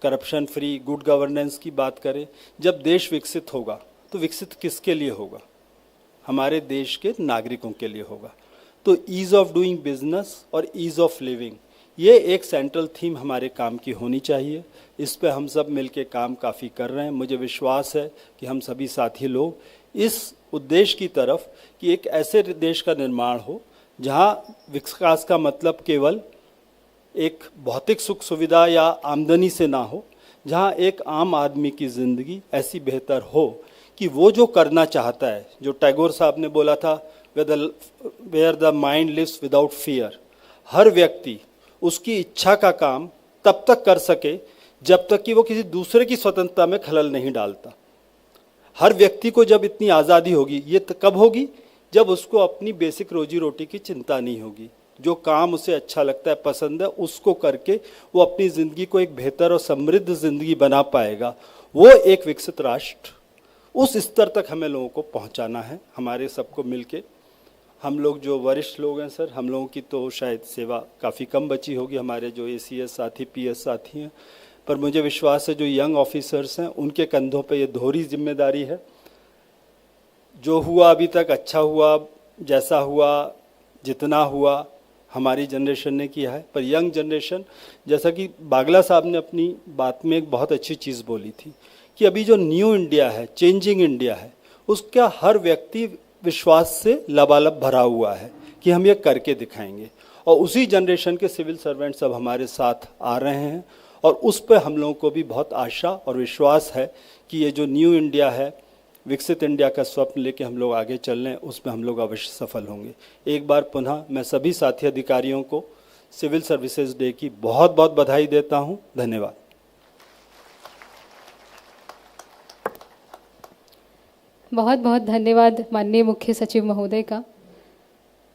करप्शन फ्री, गुड गवर्नेंस की बात करें। जब देश विकसित होगा तो विकसित किसके लिए होगा? हमारे देश के नागरिकों के लिए होगा। तो ईज़ ऑफ डूइंग बिजनेस और ईज़ ऑफ लिविंग, ये एक सेंट्रल थीम हमारे काम की होनी चाहिए। इस पे हम सब मिलके काम काफ़ी कर रहे हैं। मुझे विश्वास है कि हम सभी साथी लोग इस उद्देश्य की तरफ कि एक ऐसे देश का निर्माण हो जहाँ विकास का मतलब केवल एक भौतिक सुख सुविधा या आमदनी से ना हो, जहाँ एक आम आदमी की ज़िंदगी ऐसी बेहतर हो कि वो जो करना चाहता है, जो टैगोर साहब ने बोला था, where the mind lives without fear, हर व्यक्ति उसकी इच्छा का काम तब तक कर सके जब तक कि वो किसी दूसरे की स्वतंत्रता में खलल नहीं डालता। हर व्यक्ति को जब इतनी आज़ादी होगी, ये कब होगी? जब उसको अपनी बेसिक रोजी रोटी की चिंता नहीं होगी। जो काम उसे अच्छा लगता है, पसंद है, उसको करके वो अपनी ज़िंदगी को एक बेहतर और समृद्ध ज़िंदगी बना पाएगा। वो एक विकसित राष्ट्र, उस स्तर तक हमें लोगों को पहुंचाना है, हमारे सबको मिलके। हम लोग जो वरिष्ठ लोग हैं सर, हम लोगों की तो शायद सेवा काफ़ी कम बची होगी, हमारे जो ACS साथी, PS साथी हैं, पर मुझे विश्वास है जो यंग ऑफिसर्स हैं उनके कंधों पे ये दोहरी जिम्मेदारी है। जो हुआ अभी तक अच्छा हुआ, जैसा हुआ, जितना हुआ हमारी जनरेशन ने किया है, पर यंग जनरेशन, जैसा कि बागला साहब ने अपनी बात में एक बहुत अच्छी चीज़ बोली थी कि अभी जो न्यू इंडिया है, चेंजिंग इंडिया है, उसका हर व्यक्ति विश्वास से लबालब भरा हुआ है कि हम ये करके दिखाएंगे। और उसी जनरेशन के सिविल सर्वेंट सब हमारे साथ आ रहे हैं और उस पर हम लोगों को भी बहुत आशा और विश्वास है कि ये जो न्यू इंडिया है, विकसित इंडिया का स्वप्न लेके हम लोग आगे चल रहे हैं, उसमें हम लोग अवश्य सफल होंगे। एक बार पुनः मैं सभी साथी अधिकारियों को सिविल सर्विसेज डे की बहुत बहुत बधाई देता हूँ। धन्यवाद। बहुत बहुत धन्यवाद माननीय मुख्य सचिव महोदय का।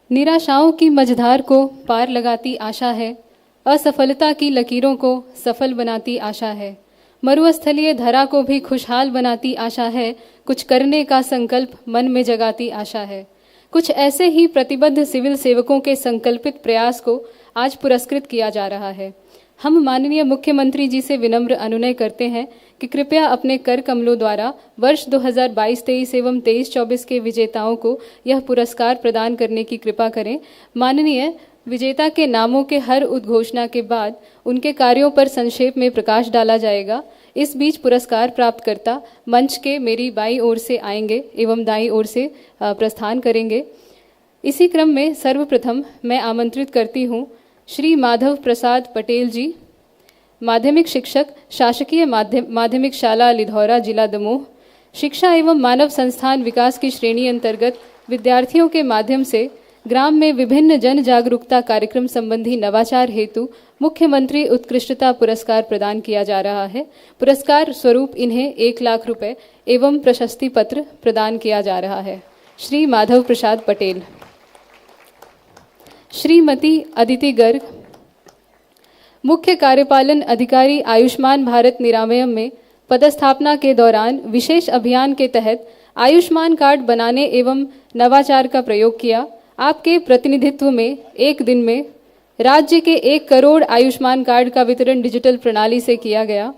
निराशाओं की मझधार को पार लगाती आशा है, असफलता की लकीरों को सफल बनाती आशा है, मरुस्थलीय धरा को भी खुशहाल बनाती आशा है, कुछ करने का संकल्प मन में जगाती आशा है। कुछ ऐसे ही प्रतिबद्ध सिविल सेवकों के संकल्पित प्रयास को आज पुरस्कृत किया जा रहा है। हम माननीय मुख्यमंत्री जी से विनम्र अनुनय करते हैं कि कृपया अपने कर कमलों द्वारा वर्ष 2022-23 एवं 23-24 के विजेताओं को यह पुरस्कार प्रदान करने की कृपा करें। माननीय विजेता के नामों के हर उद्घोषणा के बाद उनके कार्यों पर संक्षेप में प्रकाश डाला जाएगा। इस बीच पुरस्कार प्राप्तकर्ता मंच के मेरी बाईं ओर से आएंगे एवं दाईं ओर से प्रस्थान करेंगे। इसी क्रम में सर्वप्रथम मैं आमंत्रित करती हूँ श्री माधव प्रसाद पटेल जी, माध्यमिक शिक्षक, शासकीय माध्यमिक शाला लिधौरा, जिला दमोह। शिक्षा एवं मानव संस्थान विकास की श्रेणी अंतर्गत विद्यार्थियों के माध्यम से ग्राम में विभिन्न जन जागरूकता कार्यक्रम संबंधी नवाचार हेतु मुख्यमंत्री उत्कृष्टता पुरस्कार प्रदान किया जा रहा है। पुरस्कार स्वरूप इन्हें 1 लाख रुपए एवं प्रशस्ति पत्र प्रदान किया जा रहा है। श्री माधव प्रसाद पटेल। श्रीमती अदिति गर्ग, मुख्य कार्यपालन अधिकारी, आयुष्मान भारत निरामयम में पदस्थापना के दौरान विशेष अभियान के तहत आयुष्मान कार्ड बनाने एवं नवाचार का प्रयोग किया। आपके प्रतिनिधित्व में एक दिन में राज्य के 1 करोड़ आयुष्मान कार्ड का वितरण डिजिटल प्रणाली से किया गया।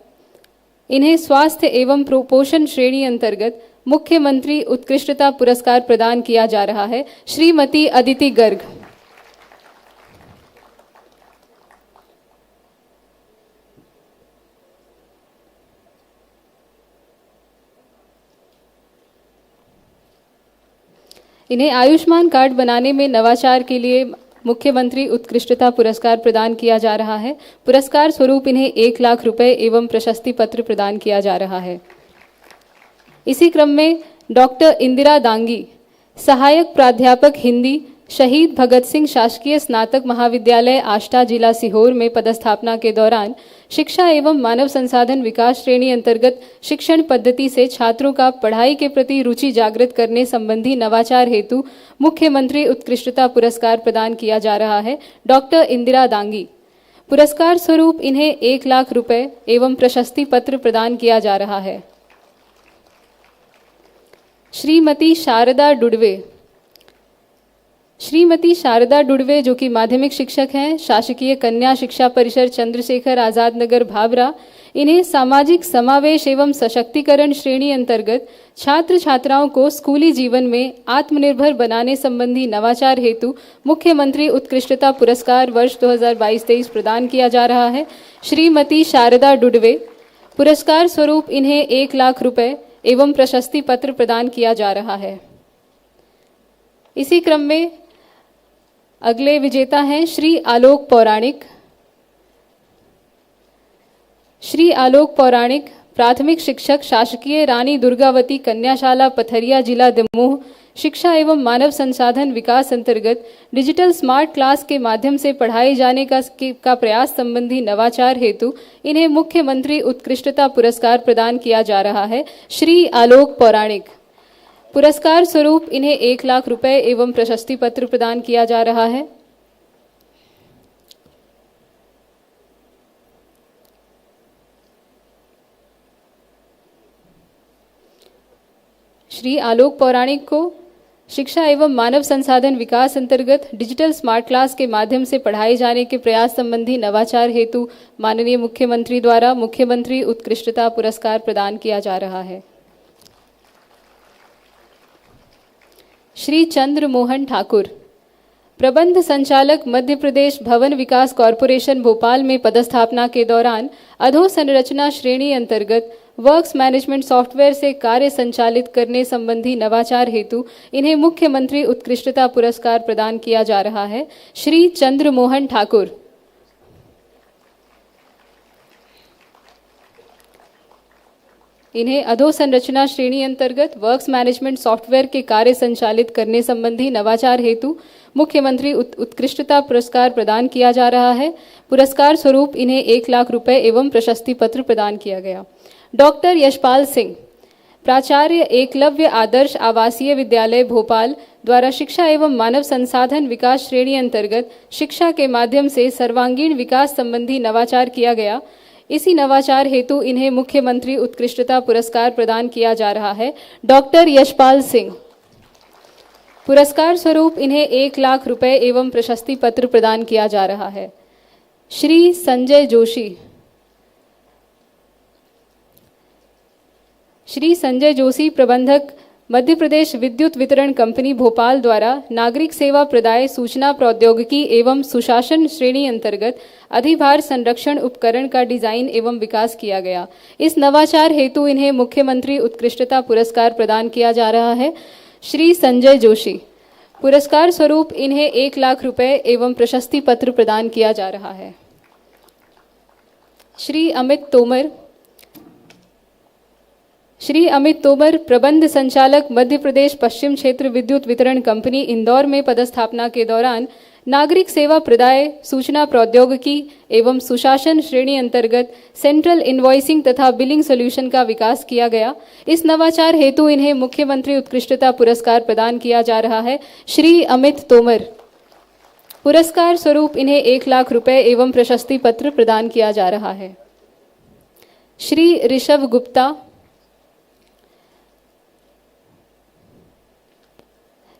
इन्हें स्वास्थ्य एवं पोषण श्रेणी अंतर्गत मुख्यमंत्री उत्कृष्टता पुरस्कार प्रदान किया जा रहा है। श्रीमती अदिति गर्ग। इन्हें आयुष्मान कार्ड बनाने में नवाचार के लिए मुख्यमंत्री उत्कृष्टता पुरस्कार प्रदान किया जा रहा है। पुरस्कार स्वरूप इन्हें 1 लाख रुपए एवं प्रशस्ति पत्र प्रदान किया जा रहा है। इसी क्रम में डॉक्टर इंदिरा दांगी, सहायक प्राध्यापक हिंदी, शहीद भगत सिंह शासकीय स्नातक महाविद्यालय आष्टा, जिला सीहोर में पदस्थापना के दौरान शिक्षा एवं मानव संसाधन विकास श्रेणी अंतर्गत शिक्षण पद्धति से छात्रों का पढ़ाई के प्रति रुचि जागृत करने संबंधी नवाचार हेतु मुख्यमंत्री उत्कृष्टता पुरस्कार प्रदान किया जा रहा है। डॉक्टर इंदिरा दांगी। पुरस्कार स्वरूप इन्हें 1 लाख रुपए एवं प्रशस्ति पत्र प्रदान किया जा रहा है। श्रीमती शारदा डुडवे, श्रीमती शारदा डुडवे जो कि माध्यमिक शिक्षक हैं, शासकीय कन्या शिक्षा परिषद चंद्रशेखर आजाद नगर भाभरा, इन्हें सामाजिक समावेश एवं सशक्तिकरण श्रेणी अंतर्गत छात्र छात्राओं को स्कूली जीवन में आत्मनिर्भर बनाने संबंधी नवाचार हेतु मुख्यमंत्री उत्कृष्टता पुरस्कार वर्ष 2022-23 प्रदान किया जा रहा है। श्रीमती शारदा डुडवे, पुरस्कार स्वरूप इन्हें 1 लाख रुपए एवं प्रशस्ति पत्र प्रदान किया जा रहा है। इसी क्रम में अगले विजेता हैं श्री आलोक पौराणिक। श्री आलोक पौराणिक प्राथमिक शिक्षक, शासकीय रानी दुर्गावती कन्याशाला पथरिया, जिला दमोह, शिक्षा एवं मानव संसाधन विकास अंतर्गत डिजिटल स्मार्ट क्लास के माध्यम से पढ़ाए जाने का प्रयास संबंधी नवाचार हेतु इन्हें मुख्यमंत्री उत्कृष्टता पुरस्कार प्रदान किया जा रहा है। श्री आलोक पौराणिक, पुरस्कार स्वरूप इन्हें 1 लाख रुपए एवं प्रशस्ति पत्र प्रदान किया जा रहा है। श्री आलोक पौराणिक को शिक्षा एवं मानव संसाधन विकास अंतर्गत डिजिटल स्मार्ट क्लास के माध्यम से पढ़ाए जाने के प्रयास संबंधी नवाचार हेतु माननीय मुख्यमंत्री द्वारा मुख्यमंत्री उत्कृष्टता पुरस्कार प्रदान किया जा रहा है। श्री चंद्र मोहन ठाकुर, प्रबंध संचालक मध्य प्रदेश भवन विकास कॉरपोरेशन भोपाल में पदस्थापना के दौरान अधोसंरचना श्रेणी अंतर्गत वर्क्स मैनेजमेंट सॉफ्टवेयर से कार्य संचालित करने संबंधी नवाचार हेतु इन्हें मुख्यमंत्री उत्कृष्टता पुरस्कार प्रदान किया जा रहा है। श्री चंद्र मोहन ठाकुर, इन्हें अधोसंरचना श्रेणी अंतर्गत वर्क्स मैनेजमेंट सॉफ्टवेयर के कार्य संचालित करने संबंधी नवाचार हेतु मुख्यमंत्री उत्कृष्टता पुरस्कार प्रदान किया जा रहा है। पुरस्कार स्वरूप इन्हें 1 लाख रुपए एवं प्रशस्ति पत्र प्रदान किया गया। डॉक्टर यशपाल सिंह, प्राचार्य एकलव्य आदर्श आवासीय विद्यालय भोपाल द्वारा शिक्षा एवं मानव संसाधन विकास श्रेणी अंतर्गत शिक्षा के माध्यम से सर्वांगीण विकास संबंधी नवाचार किया गया। इसी नवाचार हेतु इन्हें मुख्यमंत्री उत्कृष्टता पुरस्कार प्रदान किया जा रहा है। डॉक्टर यशपाल सिंह, पुरस्कार स्वरूप इन्हें 1 लाख रुपए एवं प्रशस्ति पत्र प्रदान किया जा रहा है। श्री संजय जोशी, श्री संजय जोशी, प्रबंधक मध्य प्रदेश विद्युत वितरण कंपनी भोपाल द्वारा नागरिक सेवा प्रदाय सूचना प्रौद्योगिकी एवं सुशासन श्रेणी अंतर्गत अधिभार संरक्षण उपकरण का डिजाइन एवं विकास किया गया। इस नवाचार हेतु इन्हें मुख्यमंत्री उत्कृष्टता पुरस्कार प्रदान किया जा रहा है। श्री संजय जोशी, पुरस्कार स्वरूप इन्हें 1 लाख रुपए एवं प्रशस्ति पत्र प्रदान किया जा रहा है। श्री अमित तोमर, श्री अमित तोमर, प्रबंध संचालक मध्य प्रदेश पश्चिम क्षेत्र विद्युत वितरण कंपनी इंदौर में पदस्थापना के दौरान नागरिक सेवा प्रदाय सूचना प्रौद्योगिकी एवं सुशासन श्रेणी अंतर्गत सेंट्रल इनवॉइसिंग तथा बिलिंग सॉल्यूशन का विकास किया गया। इस नवाचार हेतु इन्हें मुख्यमंत्री उत्कृष्टता पुरस्कार प्रदान किया जा रहा है। श्री अमित तोमर, पुरस्कार स्वरूप इन्हें 1 लाख रुपए एवं प्रशस्ति पत्र प्रदान किया जा रहा है। श्री ऋषभ गुप्ता,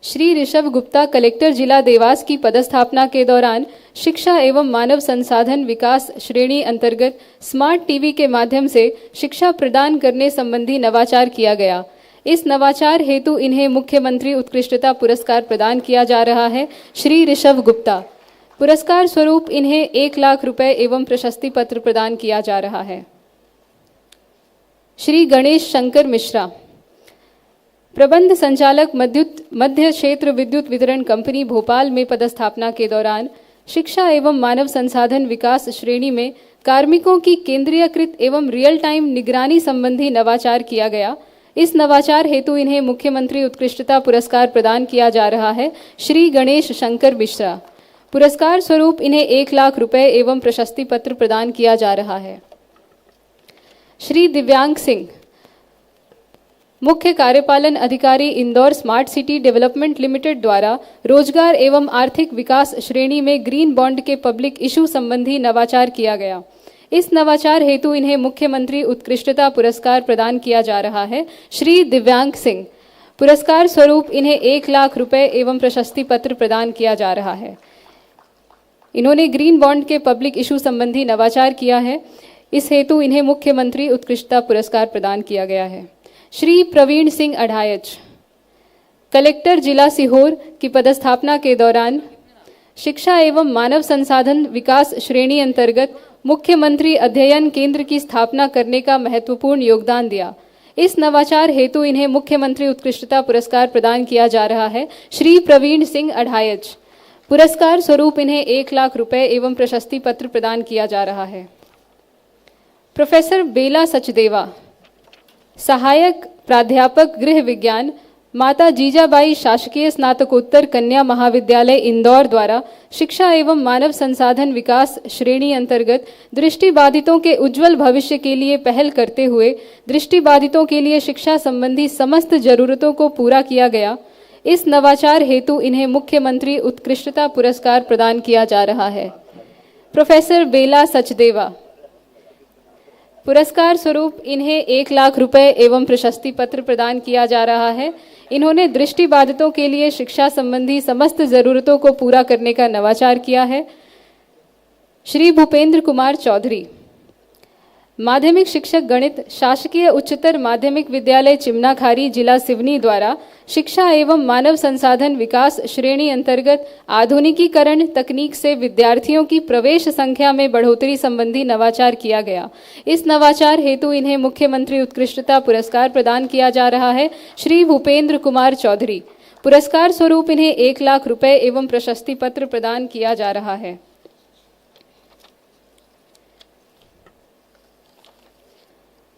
श्री ऋषभ गुप्ता, कलेक्टर जिला देवास की पदस्थापना के दौरान शिक्षा एवं मानव संसाधन विकास श्रेणी अंतर्गत स्मार्ट टीवी के माध्यम से शिक्षा प्रदान करने संबंधी नवाचार किया गया। इस नवाचार हेतु इन्हें मुख्यमंत्री उत्कृष्टता पुरस्कार प्रदान किया जा रहा है। श्री ऋषभ गुप्ता, पुरस्कार स्वरूप इन्हें 1 लाख रुपए एवं प्रशस्ति पत्र प्रदान किया जा रहा है। श्री गणेश शंकर मिश्रा, प्रबंध संचालक मध्य क्षेत्र विद्युत वितरण कंपनी भोपाल में पदस्थापना के दौरान शिक्षा एवं मानव संसाधन विकास श्रेणी में कार्मिकों की केंद्रीयकृत एवं रियल टाइम निगरानी संबंधी नवाचार किया गया। इस नवाचार हेतु इन्हें मुख्यमंत्री उत्कृष्टता पुरस्कार प्रदान किया जा रहा है। श्री गणेश शंकर मिश्रा, पुरस्कार स्वरूप इन्हें 1 लाख रुपए एवं प्रशस्ति पत्र प्रदान किया जा रहा है। श्री दिव्यांग सिंह, मुख्य कार्यपालन अधिकारी Indore smart city development limited द्वारा रोजगार एवं आर्थिक विकास श्रेणी में ग्रीन बॉन्ड के पब्लिक इशू संबंधी नवाचार किया गया। इस नवाचार हेतु इन्हें मुख्यमंत्री उत्कृष्टता पुरस्कार प्रदान किया जा रहा है। श्री दिव्यांग सिंह, पुरस्कार स्वरूप इन्हें 1 लाख रुपए एवं प्रशस्ति पत्र प्रदान किया जा रहा है। इन्होंने ग्रीन बॉन्ड के पब्लिक इशू संबंधी नवाचार किया है, इस हेतु इन्हें मुख्यमंत्री उत्कृष्टता पुरस्कार प्रदान किया गया है। श्री प्रवीण सिंह अढ़ायच, कलेक्टर जिला सीहोर की पदस्थापना के दौरान शिक्षा एवं मानव संसाधन विकास श्रेणी अंतर्गत मुख्यमंत्री अध्ययन केंद्र की स्थापना करने का महत्वपूर्ण योगदान दिया। इस नवाचार हेतु इन्हें मुख्यमंत्री उत्कृष्टता पुरस्कार प्रदान किया जा रहा है। श्री प्रवीण सिंह अढ़ायच, पुरस्कार स्वरूप इन्हें 1 लाख रुपए एवं प्रशस्ति पत्र प्रदान किया जा रहा है। प्रोफेसर बेला सचदेवा, सहायक प्राध्यापक गृह विज्ञान, माता जीजाबाई शासकीय स्नातकोत्तर कन्या महाविद्यालय इंदौर द्वारा शिक्षा एवं मानव संसाधन विकास श्रेणी अंतर्गत दृष्टिबाधितों के उज्जवल भविष्य के लिए पहल करते हुए दृष्टिबाधितों के लिए शिक्षा संबंधी समस्त जरूरतों को पूरा किया गया। इस नवाचार हेतु इन्हें मुख्यमंत्री उत्कृष्टता पुरस्कार प्रदान किया जा रहा है। प्रोफेसर बेला सचदेवा, पुरस्कार स्वरूप इन्हें 1 लाख रुपए एवं प्रशस्ति पत्र प्रदान किया जा रहा है। इन्होंने दृष्टिबाधितों के लिए शिक्षा संबंधी समस्त जरूरतों को पूरा करने का नवाचार किया है। श्री भूपेंद्र कुमार चौधरी, माध्यमिक शिक्षक गणित, शासकीय उच्चतर माध्यमिक विद्यालय चिमनाखारी, जिला सिवनी द्वारा शिक्षा एवं मानव संसाधन विकास श्रेणी अंतर्गत आधुनिकीकरण तकनीक से विद्यार्थियों की प्रवेश संख्या में बढ़ोतरी संबंधी नवाचार किया गया। इस नवाचार हेतु इन्हें मुख्यमंत्री उत्कृष्टता पुरस्कार प्रदान किया जा रहा है। श्री भूपेंद्र कुमार चौधरी, पुरस्कार स्वरूप इन्हें 1 लाख रुपए एवं प्रशस्ति पत्र प्रदान किया जा रहा है।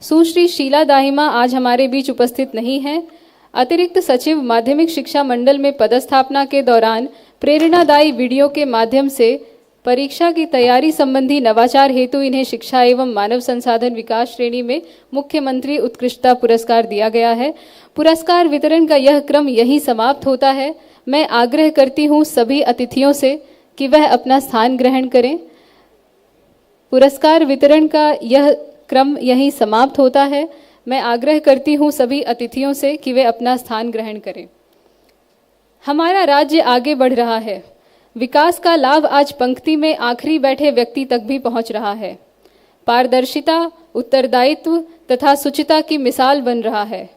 सुश्री शीला दाहिमा आज हमारे बीच उपस्थित नहीं हैं। अतिरिक्त सचिव माध्यमिक शिक्षा मंडल में पदस्थापना के दौरान प्रेरणादायी वीडियो के माध्यम से परीक्षा की तैयारी संबंधी नवाचार हेतु इन्हें शिक्षा एवं मानव संसाधन विकास श्रेणी में मुख्यमंत्री उत्कृष्टता पुरस्कार दिया गया है। पुरस्कार वितरण का यह क्रम यहीं समाप्त होता है। मैं आग्रह करती हूँ सभी अतिथियों से कि वह अपना स्थान ग्रहण करें। पुरस्कार वितरण का यह क्रम यहीं समाप्त होता है। मैं आग्रह करती हूँ सभी अतिथियों से कि वे अपना स्थान ग्रहण करें। हमारा राज्य आगे बढ़ रहा है। विकास का लाभ आज पंक्ति में आखिरी बैठे व्यक्ति तक भी पहुँच रहा है। पारदर्शिता, उत्तरदायित्व तथा शुचिता की मिसाल बन रहा है।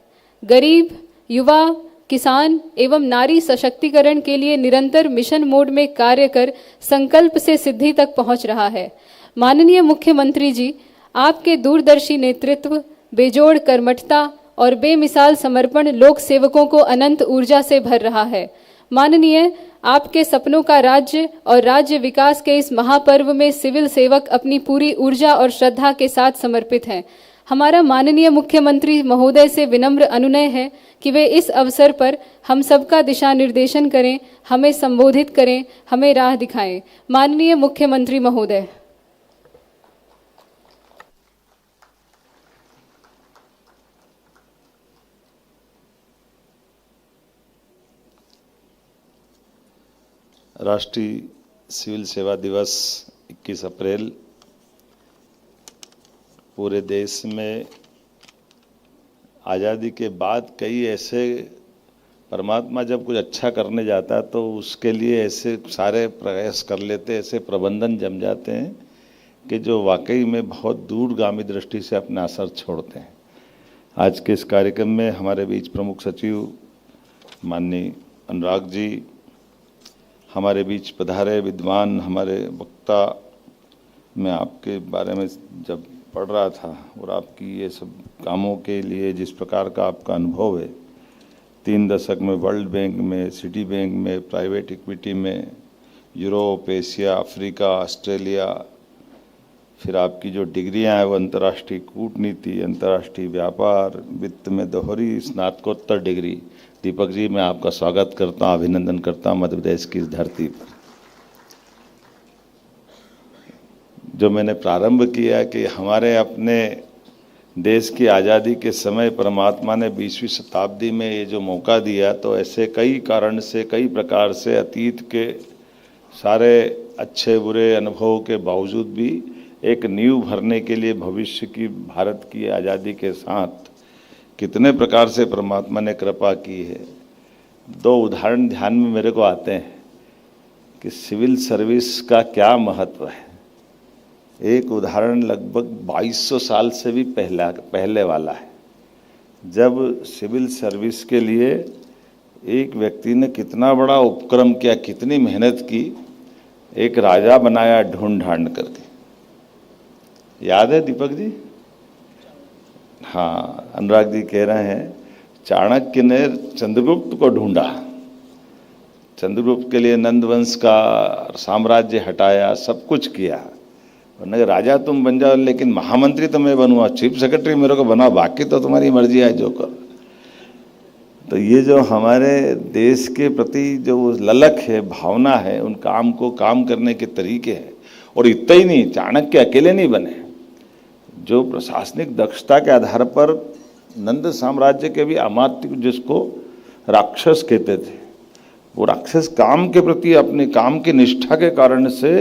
गरीब, युवा, किसान एवं नारी सशक्तिकरण के लिए निरंतर मिशन मोड में कार्य कर संकल्प से सिद्धि तक पहुँच रहा है। माननीय मुख्यमंत्री जी, आपके दूरदर्शी नेतृत्व, बेजोड़ कर्मठता और बेमिसाल समर्पण लोक सेवकों को अनंत ऊर्जा से भर रहा है। माननीय, आपके सपनों का राज्य और राज्य विकास के इस महापर्व में सिविल सेवक अपनी पूरी ऊर्जा और श्रद्धा के साथ समर्पित हैं। हमारा माननीय मुख्यमंत्री महोदय से विनम्र अनुनय है कि वे इस अवसर पर हम सबका दिशा निर्देशन करें, हमें संबोधित करें, हमें राह दिखाएं। माननीय मुख्यमंत्री महोदय। राष्ट्रीय सिविल सेवा दिवस 21 अप्रैल पूरे देश में आज़ादी के बाद कई ऐसे परमात्मा जब कुछ अच्छा करने जाता है तो उसके लिए ऐसे सारे प्रयास कर लेते हैं, ऐसे प्रबंधन जम जाते हैं कि जो वाकई में बहुत दूरगामी दृष्टि से अपना असर छोड़ते हैं। आज के इस कार्यक्रम में हमारे बीच प्रमुख सचिव माननीय अनुराग जी हमारे बीच पधारे, विद्वान हमारे वक्ता। मैं आपके बारे में जब पढ़ रहा था और आपकी ये सब कामों के लिए जिस प्रकार का आपका अनुभव है, 3 दशक में वर्ल्ड बैंक में, सिटी बैंक में, प्राइवेट इक्विटी में, यूरोप, एशिया, अफ्रीका, ऑस्ट्रेलिया, फिर आपकी जो डिग्रियां हैं वो अंतर्राष्ट्रीय कूटनीति, अंतर्राष्ट्रीय व्यापार, वित्त में दोहरी स्नातकोत्तर डिग्री। दीपक जी, मैं आपका स्वागत करता हूँ, अभिनंदन करता हूँ मध्य प्रदेश की इस धरती पर। जो मैंने प्रारंभ किया कि हमारे अपने देश की आज़ादी के समय परमात्मा ने 20वीं शताब्दी में ये जो मौका दिया, तो ऐसे कई कारण से, कई प्रकार से अतीत के सारे अच्छे बुरे अनुभवों के बावजूद भी एक नींव भरने के लिए भविष्य की भारत की आज़ादी के साथ कितने प्रकार से परमात्मा ने कृपा की है। दो उदाहरण ध्यान में मेरे को आते हैं कि सिविल सर्विस का क्या महत्व है। एक उदाहरण लगभग 2200 साल से भी पहले वाला है, जब सिविल सर्विस के लिए एक व्यक्ति ने कितना बड़ा उपक्रम किया, कितनी मेहनत की, एक राजा बनाया ढूंढ ढांड करके। याद है दीपक जी? हाँ, अनुराग जी कह रहे हैं चाणक्य ने चंद्रगुप्त को ढूंढा, चंद्रगुप्त के लिए नंदवंश का साम्राज्य हटाया, सब कुछ किया। उन्होंने राजा तुम बन जाओ, लेकिन महामंत्री तो मैं बनूंगा, चीफ सेक्रेटरी मेरे को बनाओ, बाकी तो तुम्हारी मर्जी है जो कर। तो ये जो हमारे देश के प्रति जो ललक है, भावना है, उन काम को काम करने के तरीके हैं। और इतना ही नहीं, चाणक्य अकेले नहीं बने, जो प्रशासनिक दक्षता के आधार पर नंद साम्राज्य के भी अमात्य, जिसको राक्षस कहते थे, वो राक्षस काम के प्रति अपने काम की निष्ठा के कारण से,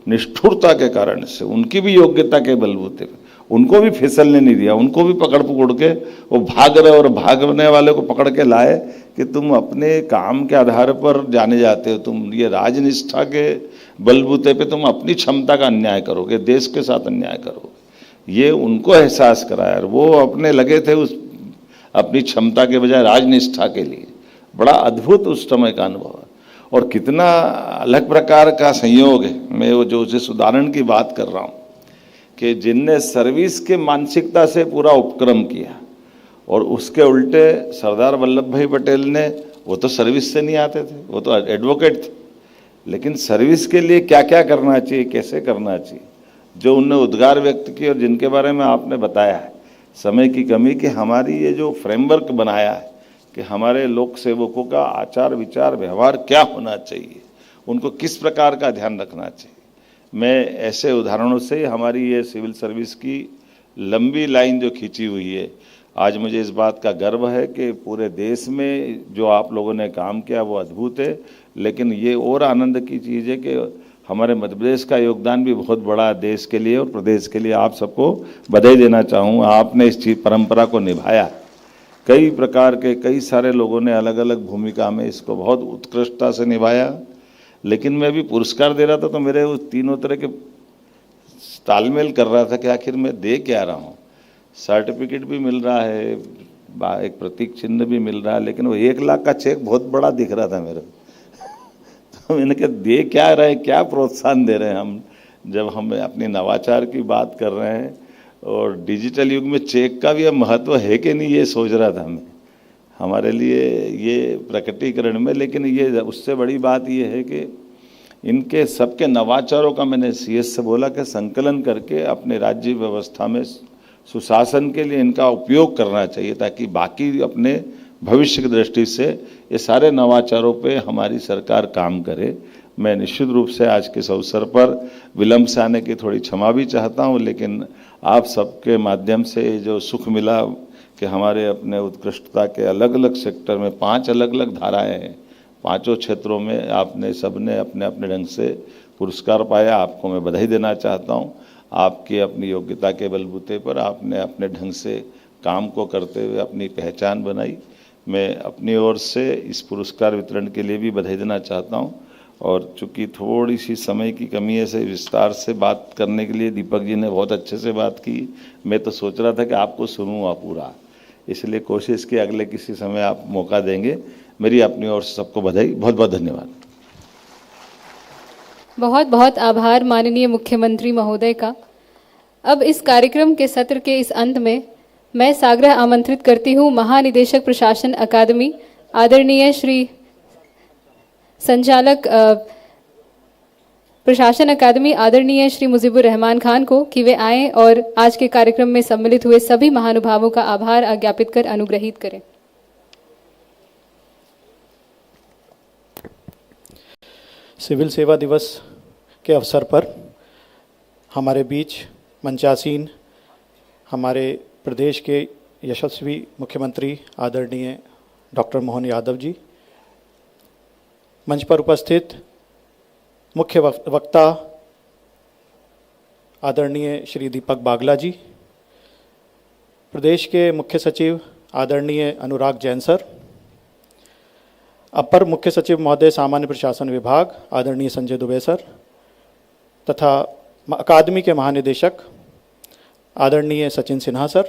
निष्ठुरता के कारण से, उनकी भी योग्यता के बलबूते पे उनको भी फिसलने नहीं दिया, उनको भी पकड़ पकड़ के वो भाग रहे और भागने वाले को पकड़ के लाए कि तुम अपने काम के आधार पर जाने जाते हो, तुम ये राजनिष्ठा के बलबूते पे तुम अपनी क्षमता का अन्याय करोगे, देश के साथ अन्याय करोगे। ये उनको एहसास कराया और वो अपने लगे थे उस अपनी क्षमता के बजाय राजनिष्ठा के लिए। बड़ा अद्भुत उस समय का अनुभव है और कितना अलग प्रकार का संयोग है। मैं वो जो जिस उदाहरण की बात कर रहा हूँ कि जिनने सर्विस के मानसिकता से पूरा उपक्रम किया, और उसके उल्टे सरदार वल्लभ भाई पटेल ने, वो तो सर्विस से नहीं आते थे, वो तो एडवोकेट थे, लेकिन सर्विस के लिए क्या क्या करना चाहिए, कैसे करना चाहिए, जो उनने उद्गार व्यक्त किए और जिनके बारे में आपने बताया है, समय की कमी कि हमारी ये जो फ्रेमवर्क बनाया है कि हमारे लोक सेवकों का आचार विचार व्यवहार क्या होना चाहिए, उनको किस प्रकार का ध्यान रखना चाहिए। मैं ऐसे उदाहरणों से हमारी ये सिविल सर्विस की लंबी लाइन जो खींची हुई है, आज मुझे इस बात का गर्व है कि पूरे देश में जो आप लोगों ने काम किया वो अद्भुत है। लेकिन ये और आनंद की चीज़ है कि हमारे मध्य प्रदेश का योगदान भी बहुत बड़ा है देश के लिए और प्रदेश के लिए। आप सबको बधाई देना चाहूँगा, आपने इस चीज परंपरा को निभाया। कई प्रकार के कई सारे लोगों ने अलग अलग भूमिका में इसको बहुत उत्कृष्टता से निभाया। लेकिन मैं भी पुरस्कार दे रहा था तो मेरे उस तीनों तरह के तालमेल कर रहा था कि आखिर मैं दे क्या रहा हूँ। सर्टिफिकेट भी मिल रहा है, एक प्रतीक चिन्ह भी मिल रहा है, लेकिन वो 1 लाख का चेक बहुत बड़ा दिख रहा था मेरे तो मैंने कहा दे क्या रहे, क्या प्रोत्साहन दे रहे हैं हम, जब हम अपनी नवाचार की बात कर रहे हैं और डिजिटल युग में चेक का भी अब महत्व है कि नहीं, ये सोच रहा था मैं हमारे लिए ये प्रकटीकरण में। लेकिन ये उससे बड़ी बात ये है कि इनके सबके नवाचारों का मैंने सीएस से बोला कि संकलन करके अपने राज्य व्यवस्था में सुशासन के लिए इनका उपयोग करना चाहिए, ताकि बाकी अपने भविष्य की दृष्टि से ये सारे नवाचारों पे हमारी सरकार काम करे। मैं निश्चित रूप से आज के इस अवसर पर विलंब से आने की थोड़ी क्षमा भी चाहता हूँ, लेकिन आप सबके माध्यम से जो सुख मिला कि हमारे अपने उत्कृष्टता के अलग अलग सेक्टर में 5 अलग अलग धाराएं हैं, 5 क्षेत्रों में आपने सबने अपने अपने ढंग से पुरस्कार पाया। आपको मैं बधाई देना चाहता हूँ। आपकी अपनी योग्यता के बलबूते पर आपने अपने ढंग से काम को करते हुए अपनी पहचान बनाई। मैं अपनी ओर से इस पुरस्कार वितरण के लिए भी बधाई देना चाहता हूँ। और चूँकि थोड़ी सी समय की कमी है, से विस्तार से बात करने के लिए दीपक जी ने बहुत अच्छे से बात की। मैं तो सोच रहा था कि आपको सुनूँगा पूरा, इसलिए कोशिश की अगले किसी समय आप मौका देंगे। मेरी अपनी ओर से सबको बधाई, बहुत बहुत धन्यवाद। बहुत बहुत आभार माननीय मुख्यमंत्री महोदय का। अब इस कार्यक्रम के सत्र के इस अंत में मैं साग्रह आमंत्रित करती हूँ महानिदेशक प्रशासन अकादमी आदरणीय श्री संचालक प्रशासन अकादमी आदरणीय श्री मुजीबुर रहमान खान को कि वे आएं और आज के कार्यक्रम में सम्मिलित हुए सभी महानुभावों का आभार ज्ञापित कर अनुग्रहित करें। सिविल सेवा दिवस के अवसर पर हमारे बीच मंचासीन हमारे प्रदेश के यशस्वी मुख्यमंत्री आदरणीय डॉक्टर मोहन यादव जी, मंच पर उपस्थित मुख्य वक्ता आदरणीय श्री दीपक बागला जी, प्रदेश के मुख्य सचिव आदरणीय अनुराग जैन सर, अपर मुख्य सचिव महोदय सामान्य प्रशासन विभाग आदरणीय संजय दुबे सर, तथा अकादमी के महानिदेशक आदरणीय सचिन सिन्हा सर,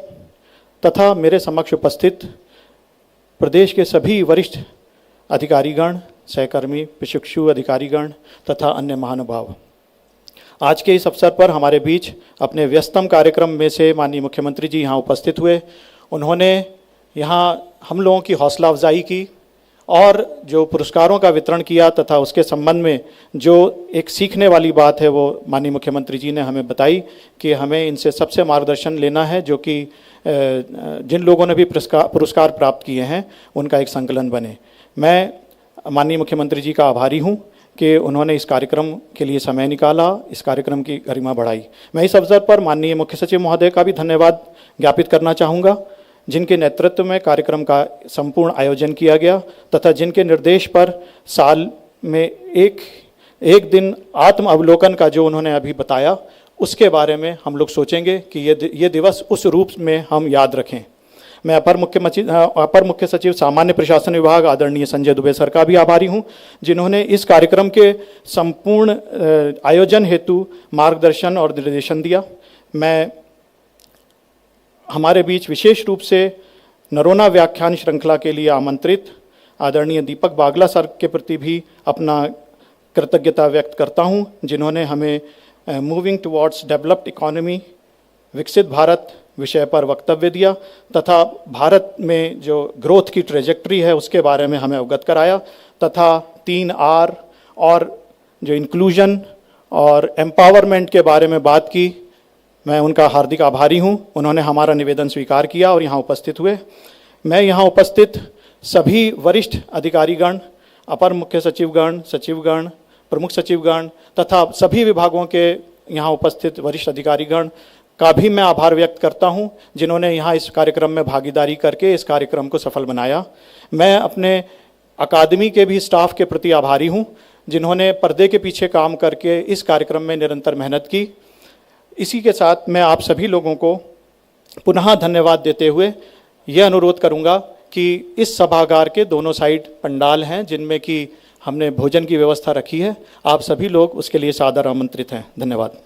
तथा मेरे समक्ष उपस्थित प्रदेश के सभी वरिष्ठ अधिकारीगण, सहकर्मी, प्रशिक्षु अधिकारीगण तथा अन्य महानुभाव, आज के इस अवसर पर हमारे बीच अपने व्यस्तम कार्यक्रम में से माननीय मुख्यमंत्री जी यहाँ उपस्थित हुए। उन्होंने यहाँ हम लोगों की हौसला अफजाई की और जो पुरस्कारों का वितरण किया तथा उसके संबंध में जो एक सीखने वाली बात है वो माननीय मुख्यमंत्री जी ने हमें बताई कि हमें इनसे सबसे मार्गदर्शन लेना है, जो कि जिन लोगों ने भी पुरस्कार प्राप्त किए हैं उनका एक संकलन बने। मैं माननीय मुख्यमंत्री जी का आभारी हूँ कि उन्होंने इस कार्यक्रम के लिए समय निकाला, इस कार्यक्रम की गरिमा बढ़ाई। मैं इस अवसर पर माननीय मुख्य सचिव महोदय का भी धन्यवाद ज्ञापित करना चाहूँगा, जिनके नेतृत्व में कार्यक्रम का संपूर्ण आयोजन किया गया तथा जिनके निर्देश पर साल में एक दिन आत्म अवलोकन का जो उन्होंने अभी बताया, उसके बारे में हम लोग सोचेंगे कि ये दिवस उस रूप में हम याद रखें। मैं अपर मुख्य सचिव सामान्य प्रशासन विभाग आदरणीय संजय दुबे सर का भी आभारी हूं, जिन्होंने इस कार्यक्रम के संपूर्ण आयोजन हेतु मार्गदर्शन और निर्देशन दिया। मैं हमारे बीच विशेष रूप से नरोना व्याख्यान श्रृंखला के लिए आमंत्रित आदरणीय दीपक बागला सर के प्रति भी अपना कृतज्ञता व्यक्त करता हूं, जिन्होंने हमें मूविंग टुवर्ड्स डेवलप्ड इकोनॉमी, विकसित भारत विषय पर वक्तव्य दिया तथा भारत में जो ग्रोथ की ट्रेजेक्ट्री है उसके बारे में हमें अवगत कराया तथा 3R और जो इंक्लूजन और एम्पावरमेंट के बारे में बात की। मैं उनका हार्दिक आभारी हूं, उन्होंने हमारा निवेदन स्वीकार किया और यहाँ उपस्थित हुए। मैं यहाँ उपस्थित सभी वरिष्ठ अधिकारीगण, अपर मुख्य सचिवगण, सचिवगण, प्रमुख सचिवगण तथा सभी विभागों के यहाँ उपस्थित वरिष्ठ अधिकारीगण का भी मैं आभार व्यक्त करता हूं, जिन्होंने यहाँ इस कार्यक्रम में भागीदारी करके इस कार्यक्रम को सफल बनाया। मैं अपने अकादमी के भी स्टाफ के प्रति आभारी हूं, जिन्होंने पर्दे के पीछे काम करके इस कार्यक्रम में निरंतर मेहनत की। इसी के साथ मैं आप सभी लोगों को पुनः धन्यवाद देते हुए यह अनुरोध करूंगा कि इस सभागार के दोनों साइड पंडाल हैं जिनमें कि हमने भोजन की व्यवस्था रखी है, आप सभी लोग उसके लिए सादर आमंत्रित हैं। धन्यवाद।